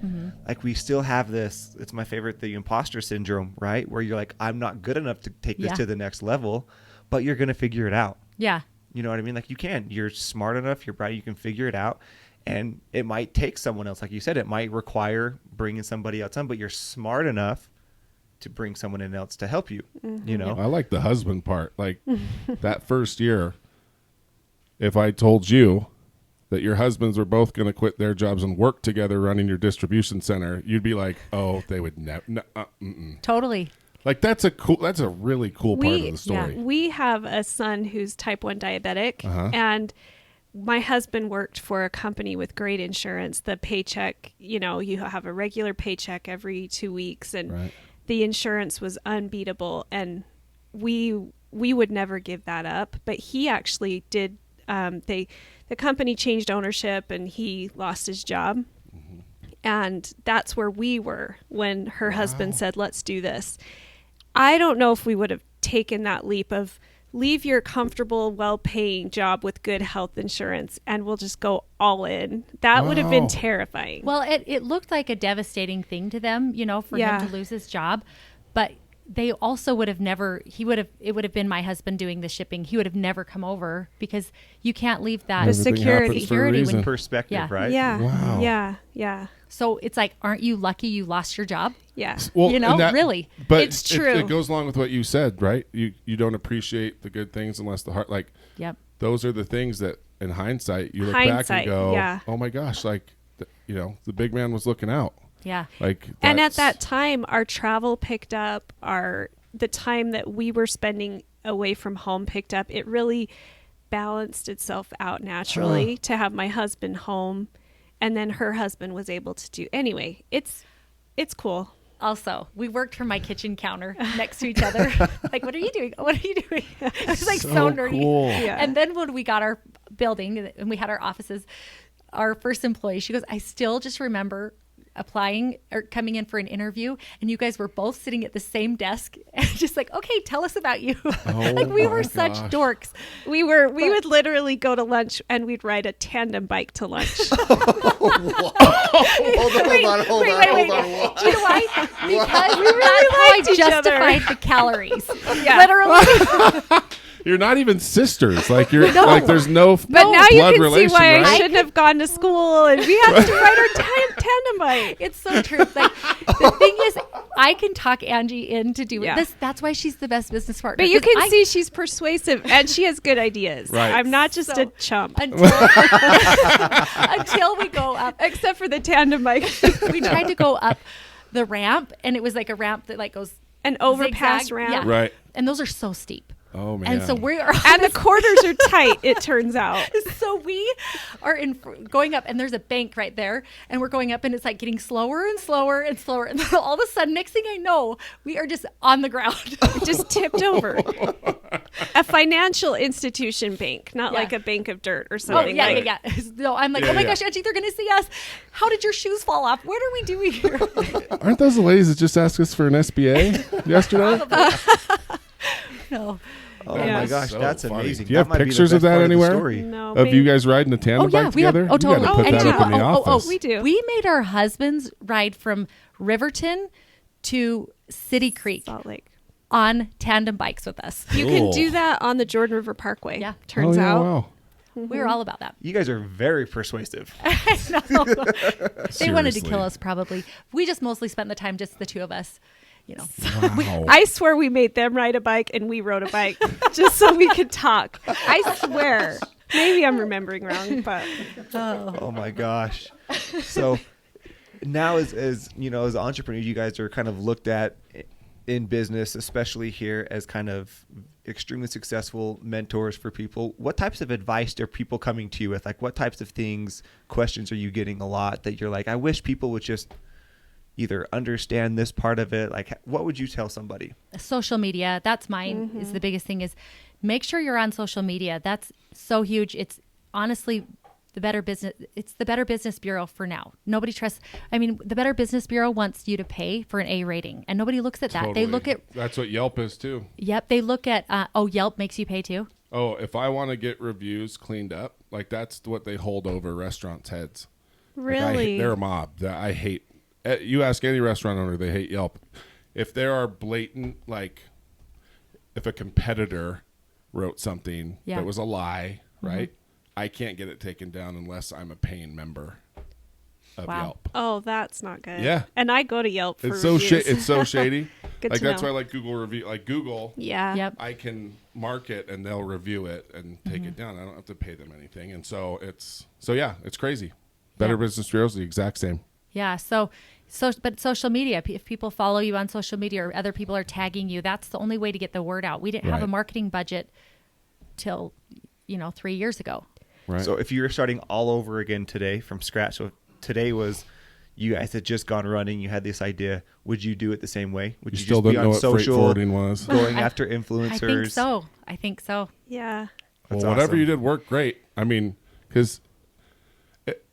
Speaker 1: like we still have this, it's my favorite, the imposter syndrome, right? Where you're like, I'm not good enough to take this to the next level, but you're going to figure it out.
Speaker 2: Yeah.
Speaker 1: You know what I mean? Like you can. You're smart enough, you're bright, you can figure it out. And it might take someone else. Like you said, it might require bringing somebody else on, but you're smart enough to bring someone in else to help you, you know?
Speaker 4: I like the husband part. Like that first year, if I told you that your husbands were both going to quit their jobs and work together running your distribution center, you'd be like, oh, they would never.
Speaker 2: Totally.
Speaker 4: Like that's a really cool part of the story.
Speaker 3: We have a son who's type 1 diabetic, and my husband worked for a company with great insurance. The paycheck, you have a regular paycheck every 2 weeks, and the insurance was unbeatable. And we would never give that up. But he actually did. The company changed ownership, and he lost his job. And that's where we were when her husband said, let's do this. I don't know if we would have taken that leap of leave your comfortable, well-paying job with good health insurance and we'll just go all in. That would have been terrifying.
Speaker 2: Well, it looked like a devastating thing to them, for him to lose his job. But they also would have never, it would have been my husband doing the shipping. He would have never come over because you can't leave that
Speaker 3: The security.
Speaker 2: when
Speaker 1: Perspective, right?
Speaker 3: Yeah.
Speaker 4: Wow.
Speaker 3: Yeah.
Speaker 2: So it's like, aren't you lucky you lost your job?
Speaker 3: Yeah.
Speaker 4: Well,
Speaker 2: really.
Speaker 4: But
Speaker 3: It's true.
Speaker 4: It goes along with what you said, right? You don't appreciate the good things unless the heart, like, those are the things that in hindsight, you look back and go, oh my gosh, like, the big man was looking out.
Speaker 2: Yeah.
Speaker 4: Like,
Speaker 3: and at that time, our travel picked up, the time that we were spending away from home picked up. It really balanced itself out naturally to have my husband home, and then her husband was able to do. Anyway, it's cool.
Speaker 2: Also, we worked from my kitchen counter next to each other. Like, what are you doing? What are you doing? It was like so nerdy.
Speaker 4: Cool.
Speaker 3: Yeah.
Speaker 2: And then when we got our building and we had our offices, our first employee, she goes, I still just remember applying or coming in for an interview, and you guys were both sitting at the same desk and just like, okay, tell us about you. Like we were such dorks.
Speaker 3: We would literally go to lunch and we'd ride a tandem bike to lunch.
Speaker 1: Hold on.
Speaker 2: Wait. Do you know why? Because
Speaker 3: We really
Speaker 2: that's how I
Speaker 3: liked each other.
Speaker 2: justified the calories.
Speaker 3: Yeah.
Speaker 2: Literally.
Speaker 4: You're not even sisters. Like you're like there's no
Speaker 3: But now you
Speaker 4: blood
Speaker 3: can see
Speaker 4: relation,
Speaker 3: why
Speaker 4: right?
Speaker 3: I shouldn't have gone to school, and we had to ride our tandem bike.
Speaker 2: It's so true. It's like the thing is, I can talk Angie into doing
Speaker 3: Yeah.
Speaker 2: this. That's why she's the best business partner.
Speaker 3: But you
Speaker 2: 'Cause
Speaker 3: can see she's persuasive, and she has good ideas.
Speaker 4: Right.
Speaker 3: I'm not just a chump.
Speaker 2: until we go up.
Speaker 3: Except for the tandem bike.
Speaker 2: We tried to go up the ramp, and it was like a ramp that like goes
Speaker 3: An overpass
Speaker 2: zigzag.
Speaker 3: ramp.
Speaker 2: Yeah.
Speaker 4: Right.
Speaker 2: And those are so steep.
Speaker 4: Oh man.
Speaker 2: And so we are
Speaker 3: And the corners are tight, it turns out.
Speaker 2: So we are going up, and there's a bank right there, and we're going up, and it's like getting slower and slower and slower, and then all of a sudden, next thing I know, we are just on the ground.
Speaker 3: Just tipped over. A financial institution bank, not like a bank of dirt or
Speaker 2: Oh
Speaker 3: something.
Speaker 2: yeah. No, I'm like,
Speaker 4: Yeah,
Speaker 2: oh my
Speaker 4: yeah.
Speaker 2: gosh, Angie, they're gonna see us. How did your shoes fall off? What are we doing here?
Speaker 4: Aren't those the ladies that just asked us for an SBA yesterday?
Speaker 2: No.
Speaker 1: Oh
Speaker 3: Yeah.
Speaker 1: my gosh,
Speaker 4: So
Speaker 1: that's
Speaker 4: funny.
Speaker 1: amazing.
Speaker 4: Do you have
Speaker 1: That might be the
Speaker 4: pictures of
Speaker 1: best
Speaker 4: that
Speaker 1: part the
Speaker 4: anywhere?
Speaker 1: story.
Speaker 3: No,
Speaker 4: Of you guys riding the tandem bike
Speaker 2: we have.
Speaker 4: together?
Speaker 2: Oh, totally.
Speaker 4: You gotta put
Speaker 3: and
Speaker 4: that
Speaker 3: you
Speaker 4: up in the
Speaker 3: know-
Speaker 4: office.
Speaker 3: we do.
Speaker 2: We made our husbands ride from Riverton to City Creek
Speaker 3: Salt Lake.
Speaker 2: on tandem bikes with us.
Speaker 3: You
Speaker 4: Cool.
Speaker 3: can do that on the Jordan River Parkway.
Speaker 2: Yeah.
Speaker 3: Turns
Speaker 4: Oh, yeah,
Speaker 3: out.
Speaker 4: wow.
Speaker 2: We were all about that.
Speaker 1: You guys are very persuasive.
Speaker 2: No. They wanted to
Speaker 4: Seriously.
Speaker 2: kill us probably. We just mostly spent the time, just the two of us.
Speaker 4: Wow.
Speaker 3: I swear we made them ride a bike and we rode a bike just so we could talk. I swear. Maybe I'm remembering wrong, but
Speaker 1: Oh my gosh. So now as entrepreneurs, you guys are kind of looked at in business, especially here, as kind of extremely successful mentors for people. What types of advice are people coming to you with? Like what types of questions are you getting a lot that you're like, I wish people would just either understand this part of it? Like what would you tell somebody?
Speaker 2: Social media, that's mine, is the biggest thing, is make sure you're on social media. That's so huge. It's honestly the Better Business. It's the Better Business Bureau for now. Nobody trusts. I mean, the Better Business Bureau wants you to pay for an A rating, and nobody looks at that.
Speaker 4: Totally.
Speaker 2: They look at.
Speaker 4: That's what Yelp is too.
Speaker 2: Yep, they look at. Yelp makes you pay too.
Speaker 4: Oh, if I want to get reviews cleaned up, like that's what they hold over restaurants' heads.
Speaker 3: Really?
Speaker 4: They're a mob. I hate. You ask any restaurant owner, they hate Yelp. If there are blatant, like, if a competitor wrote something that was a lie, right? I can't get it taken down unless I'm a paying member of Yelp.
Speaker 3: Oh, that's not good.
Speaker 4: Yeah.
Speaker 3: And I go to Yelp for
Speaker 4: It's so
Speaker 3: reviews.
Speaker 4: it's so shady.
Speaker 3: Good
Speaker 4: like
Speaker 3: to
Speaker 4: that's
Speaker 3: know.
Speaker 4: why I like Google review. Like Google,
Speaker 3: Yeah.
Speaker 2: Yep.
Speaker 4: I can mark it and they'll review it and take it down. I don't have to pay them anything. And so it's crazy. Better Business Bureau is the exact same.
Speaker 2: Yeah. But social media, if people follow you on social media or other people are tagging you, that's the only way to get the word out. We didn't have a marketing budget till, 3 years ago.
Speaker 4: Right.
Speaker 1: So if you were starting all over again today from scratch, so today was you guys had just gone running, you had this idea, would you do it the same way? Would
Speaker 4: you
Speaker 1: you
Speaker 4: still
Speaker 1: just be
Speaker 4: didn't know
Speaker 1: on
Speaker 4: what freight
Speaker 1: social,
Speaker 4: forwarding was.
Speaker 1: going after influencers?
Speaker 2: I think so.
Speaker 3: Yeah.
Speaker 1: That's
Speaker 4: Well, whatever
Speaker 1: awesome.
Speaker 4: you did worked great. I mean, because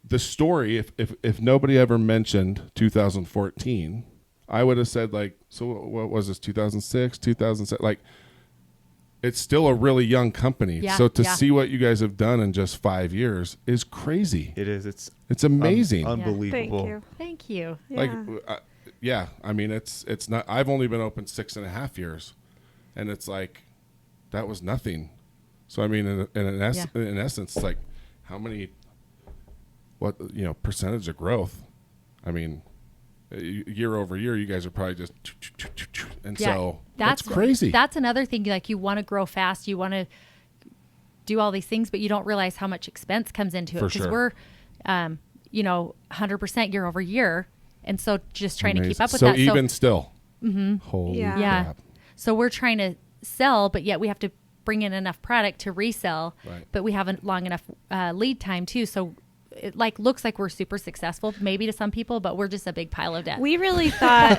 Speaker 4: the story, if nobody ever mentioned 2014, I would have said like, so what was this, 2006, 2007? Like, it's still a really young company.
Speaker 2: Yeah,
Speaker 4: So to
Speaker 2: yeah.
Speaker 4: see what you guys have done in just 5 years is crazy.
Speaker 1: It is. It's
Speaker 4: amazing.
Speaker 1: unbelievable.
Speaker 3: Thank you.
Speaker 2: Yeah.
Speaker 4: Like, I mean, it's not, I've only been open 6.5 years and it's like, that was nothing. So, I mean, in essence, it's like how many, percentage of growth? I mean, year over year, you guys are probably just, and so that's crazy.
Speaker 2: That's another thing. Like, you want to grow fast, you want to do all these things, but you don't realize how much expense comes into it
Speaker 4: For
Speaker 2: because
Speaker 4: sure.
Speaker 2: we're, 100% year over year, and so just trying to keep up with
Speaker 4: so
Speaker 2: that.
Speaker 4: Even still, holy
Speaker 3: Yeah.
Speaker 4: crap.
Speaker 2: So we're trying to sell, but yet we have to bring in enough product to resell.
Speaker 4: Right.
Speaker 2: But we have a long enough lead time too. So it looks like we're super successful, maybe to some people, but we're just a big pile of debt.
Speaker 3: We really thought,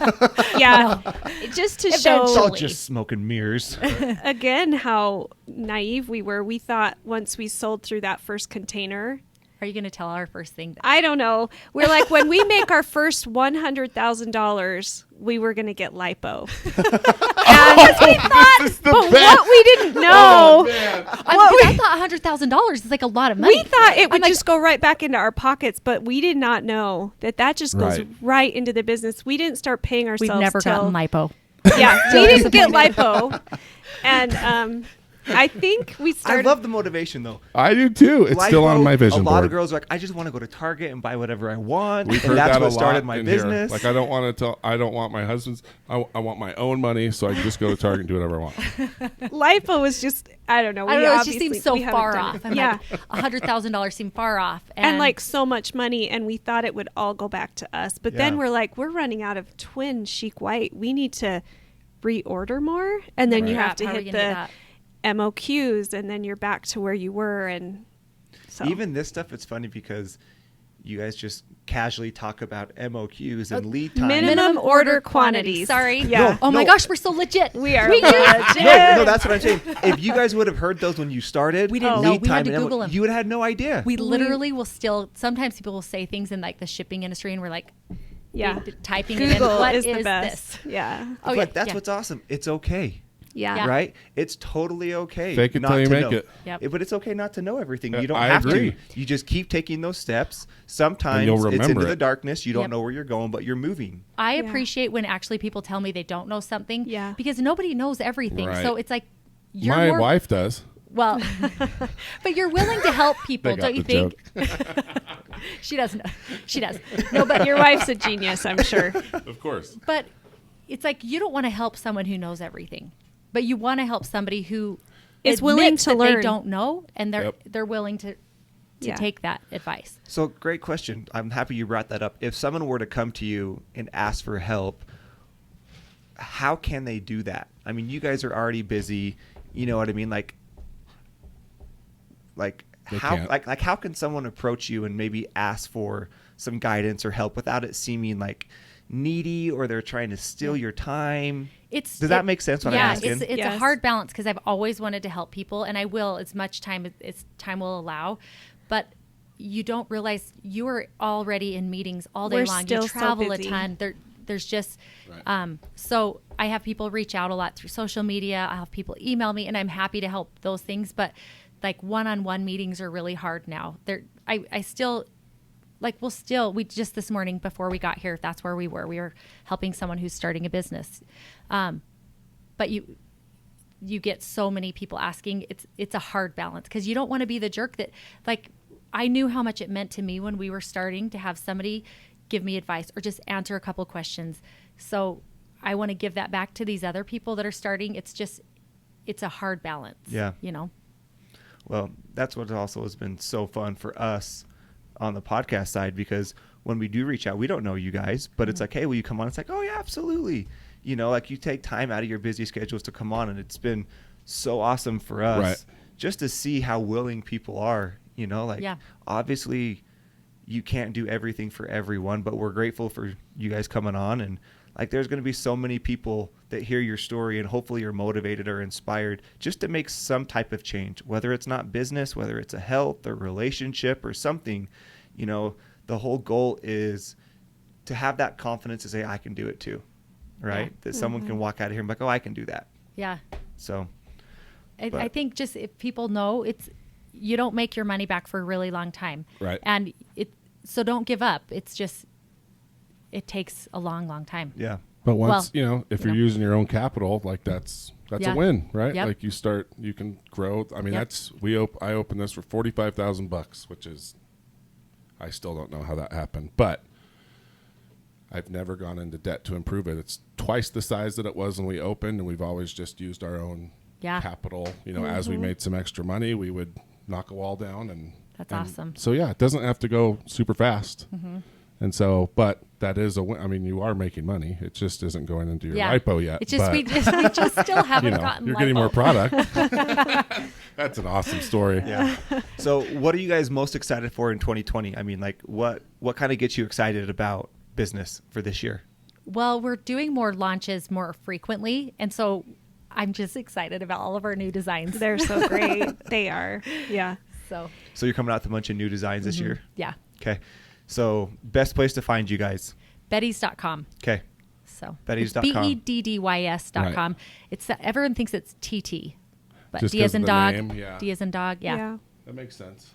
Speaker 3: just to
Speaker 1: It's
Speaker 3: show
Speaker 1: all just smoke and mirrors.
Speaker 3: again how naive we were. We thought once we sold through that first container,
Speaker 2: Are you going to tell our first thing?
Speaker 3: I don't know. We're like, when we make our first $100,000, we were going to get lipo. And we thought, but what we didn't know,
Speaker 2: I thought $100,000 is like a lot of money.
Speaker 3: we thought it would just go right back into our pockets, but we did not know that just goes right into the business. We didn't start paying ourselves.
Speaker 2: We've never gotten lipo.
Speaker 3: Yeah, we didn't get lipo. And I think we
Speaker 1: I
Speaker 3: started.
Speaker 1: love the motivation though.
Speaker 4: I do too. It's still on my vision
Speaker 1: A lot
Speaker 4: board.
Speaker 1: of girls are like, I just want to go to Target and buy whatever I want.
Speaker 4: We've
Speaker 1: and
Speaker 4: heard
Speaker 1: that's
Speaker 4: that
Speaker 1: what
Speaker 4: a
Speaker 1: started
Speaker 4: lot
Speaker 1: my
Speaker 4: in
Speaker 1: business.
Speaker 4: Here. Like, I don't want my husband's. I want my own money, so I can just go to Target and do whatever I want.
Speaker 3: lipo was just, I don't know.
Speaker 2: I don't know. It just
Speaker 3: obviously-
Speaker 2: seems so
Speaker 3: we haven't
Speaker 2: far
Speaker 3: done
Speaker 2: off.
Speaker 3: it.
Speaker 2: I'm
Speaker 3: Yeah.
Speaker 2: like, $100,000 seemed far off.
Speaker 3: And like so much money, and we thought it would all go back to us. But then
Speaker 1: Yeah.
Speaker 3: we're like, we're running out of twin chic white. We need to reorder more, and then you
Speaker 2: Right.
Speaker 3: have to
Speaker 2: How are we
Speaker 3: hit
Speaker 2: gonna do
Speaker 3: the
Speaker 2: that?
Speaker 3: MOQs, and then you're back to where you were. And so
Speaker 1: Even this stuff, it's funny because you guys just casually talk about MOQs and lead time.
Speaker 3: minimum order quantities.
Speaker 2: Sorry.
Speaker 3: Yeah.
Speaker 2: Oh my
Speaker 1: No.
Speaker 2: gosh, we're so legit.
Speaker 3: We are
Speaker 2: We
Speaker 3: legit.
Speaker 1: No, that's what I'm saying. If you guys would have heard those when you started,
Speaker 2: We didn't
Speaker 1: lead
Speaker 2: know. We
Speaker 1: time
Speaker 2: had to
Speaker 1: and
Speaker 2: Google them.
Speaker 1: you would have had no idea.
Speaker 2: We literally will still. Sometimes people will say things in like the shipping industry, and we're like,
Speaker 3: Yeah.
Speaker 2: typing it in.
Speaker 3: Google
Speaker 2: What
Speaker 3: is the
Speaker 2: this?
Speaker 3: best. Yeah.
Speaker 2: Oh,
Speaker 1: but that's what's awesome. It's okay.
Speaker 3: Yeah.
Speaker 2: Yeah.
Speaker 1: Right? It's totally okay.
Speaker 4: Fake it
Speaker 1: not
Speaker 4: till you
Speaker 1: to
Speaker 4: make
Speaker 1: know.
Speaker 4: it.
Speaker 2: Yep.
Speaker 1: But it's okay not to know everything. You don't
Speaker 4: I
Speaker 1: have
Speaker 4: agree.
Speaker 1: to. You just keep taking those steps. Sometimes
Speaker 4: you'll
Speaker 1: it's
Speaker 4: remember
Speaker 1: into the
Speaker 4: it.
Speaker 1: darkness. You don't
Speaker 2: Yep.
Speaker 1: know where you're going, but you're moving.
Speaker 2: I
Speaker 3: Yeah.
Speaker 2: appreciate when actually people tell me they don't know something.
Speaker 3: Yeah.
Speaker 2: Because nobody knows everything.
Speaker 4: Right.
Speaker 2: So it's like you're
Speaker 4: My
Speaker 2: more,
Speaker 4: wife does.
Speaker 2: Well, but you're willing to help people,
Speaker 4: They got
Speaker 2: don't you
Speaker 4: the
Speaker 2: think? She doesn't. She does. No, but
Speaker 3: Your wife's a genius, I'm sure.
Speaker 4: Of course.
Speaker 2: But it's like you don't want to help someone who knows everything, but you want to help somebody who
Speaker 3: Is willing
Speaker 2: admits
Speaker 3: to
Speaker 2: that
Speaker 3: learn.
Speaker 2: They don't know, and
Speaker 4: Yep.
Speaker 2: they're willing to
Speaker 3: Yeah.
Speaker 2: take that advice.
Speaker 1: So great question. I'm happy you brought that up. If someone were to come to you and ask for help, how can they do that? I mean, you guys are already busy. You know what I mean? Like
Speaker 4: They
Speaker 1: how
Speaker 4: can't.
Speaker 1: like how can someone approach you and maybe ask for some guidance or help without it seeming like needy or they're trying to steal your time? Does that make sense what I'm asking?
Speaker 2: It's a
Speaker 3: Yes.
Speaker 2: hard balance because I've always wanted to help people, and I will as much time as time will allow. But you don't realize you are already in meetings all day
Speaker 3: We're
Speaker 2: long.
Speaker 3: still
Speaker 2: You
Speaker 3: so
Speaker 2: travel a
Speaker 3: busy.
Speaker 2: ton. There's just,
Speaker 4: Right.
Speaker 2: so I have people reach out a lot through social media. I have people email me, and I'm happy to help those things. But like one-on-one meetings are really hard now. I still, like, we just this morning before we got here, that's where we were. We were helping someone who's starting a business. But you get so many people asking. It's a hard balance because you don't want to be the jerk that, like, I knew how much it meant to me when we were starting to have somebody give me advice or just answer a couple questions. So I want to give that back to these other people that are starting. It's a hard balance.
Speaker 1: Yeah.
Speaker 2: You know?
Speaker 1: Well, that's what also has been so fun for us on the podcast side, because when we do reach out, we don't know you guys, but it's like, hey, will you come on? It's like, oh yeah, absolutely. You know, like you take time out of your busy schedules to come on, and it's been so awesome for us
Speaker 4: Right.
Speaker 1: just to see how willing people are, you know, like obviously you can't do everything for everyone, but we're grateful for you guys coming on. And like, there's going to be so many people that hear your story and hopefully you're motivated or inspired just to make some type of change, whether it's not business, whether it's a health or relationship or something. You know, the whole goal is to have that confidence to say, I can do it too. Right. That someone can walk out of here and be like, oh, I can do that.
Speaker 2: Yeah.
Speaker 1: So
Speaker 2: I think just if people know you don't make your money back for a really long time.
Speaker 4: Right.
Speaker 2: And so don't give up. It's just, it takes a long, long time.
Speaker 1: yeah.
Speaker 4: But once,
Speaker 2: Well,
Speaker 4: if you're using your own capital, like that's
Speaker 2: Yeah.
Speaker 4: a win, right?
Speaker 2: Yep.
Speaker 4: Like you can grow. I mean,
Speaker 2: Yep.
Speaker 4: I opened this for $45,000, which is, I still don't know how that happened, but I've never gone into debt to improve it. It's twice the size that it was when we opened, and we've always just used our own capital. You know, as we made some extra money, we would knock a wall down, and
Speaker 2: That's awesome.
Speaker 4: So yeah, it doesn't have to go super fast. And so, but that is a win. I mean, you are making money. It just isn't going into your LiPo yet.
Speaker 2: It's just,
Speaker 4: but,
Speaker 2: we just still haven't gotten
Speaker 4: you're
Speaker 2: LiPo.
Speaker 4: getting more product. That's an awesome story.
Speaker 1: Yeah. So what are you guys most excited for in 2020? I mean, like what kind of gets you excited about business for this year?
Speaker 2: Well, we're doing more launches more frequently. And so I'm just excited about all of our new designs.
Speaker 3: They're so great. They are. Yeah.
Speaker 2: So
Speaker 1: So you're coming out with a bunch of new designs this year?
Speaker 2: yeah.
Speaker 1: Okay. So best place to find you guys.
Speaker 2: Beddys.com.
Speaker 1: Okay.
Speaker 2: So
Speaker 1: Beddys.com.
Speaker 2: BEDDYS.com.
Speaker 4: Right.
Speaker 2: It's everyone thinks it's TT, but
Speaker 4: Just
Speaker 2: D as
Speaker 4: 'cause
Speaker 2: in
Speaker 4: of the
Speaker 2: dog,
Speaker 4: name, yeah.
Speaker 2: D as in dog. Yeah.
Speaker 4: That makes sense.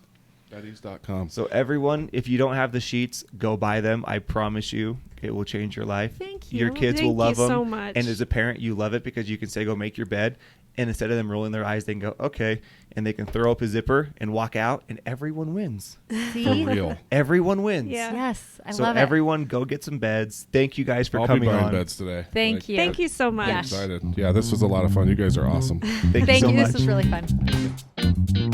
Speaker 4: Beddys.com.
Speaker 1: So everyone, if you don't have the sheets, go buy them. I promise you, it will change your life.
Speaker 2: Thank
Speaker 1: Your
Speaker 2: you.
Speaker 1: kids
Speaker 3: Thank
Speaker 1: will love
Speaker 3: you
Speaker 1: them.
Speaker 3: so much.
Speaker 1: And as a parent, you love it because you can say, go make your bed. And instead of them rolling their eyes, they can go, okay. And they can throw up a zipper and walk out, and everyone wins.
Speaker 2: See?
Speaker 4: For real.
Speaker 1: Everyone wins.
Speaker 3: Yeah.
Speaker 2: Yes, I
Speaker 1: So
Speaker 2: love
Speaker 1: everyone go get some beds. Thank you guys for
Speaker 4: I'll
Speaker 1: coming
Speaker 4: be buying
Speaker 1: on.
Speaker 4: beds today.
Speaker 2: Thank you.
Speaker 3: Thank you so much.
Speaker 2: Yeah.
Speaker 4: Excited. Yeah, this was a lot of fun. You guys are awesome.
Speaker 1: Thank you
Speaker 2: Thank
Speaker 1: so
Speaker 2: you.
Speaker 1: much.
Speaker 2: This was really fun.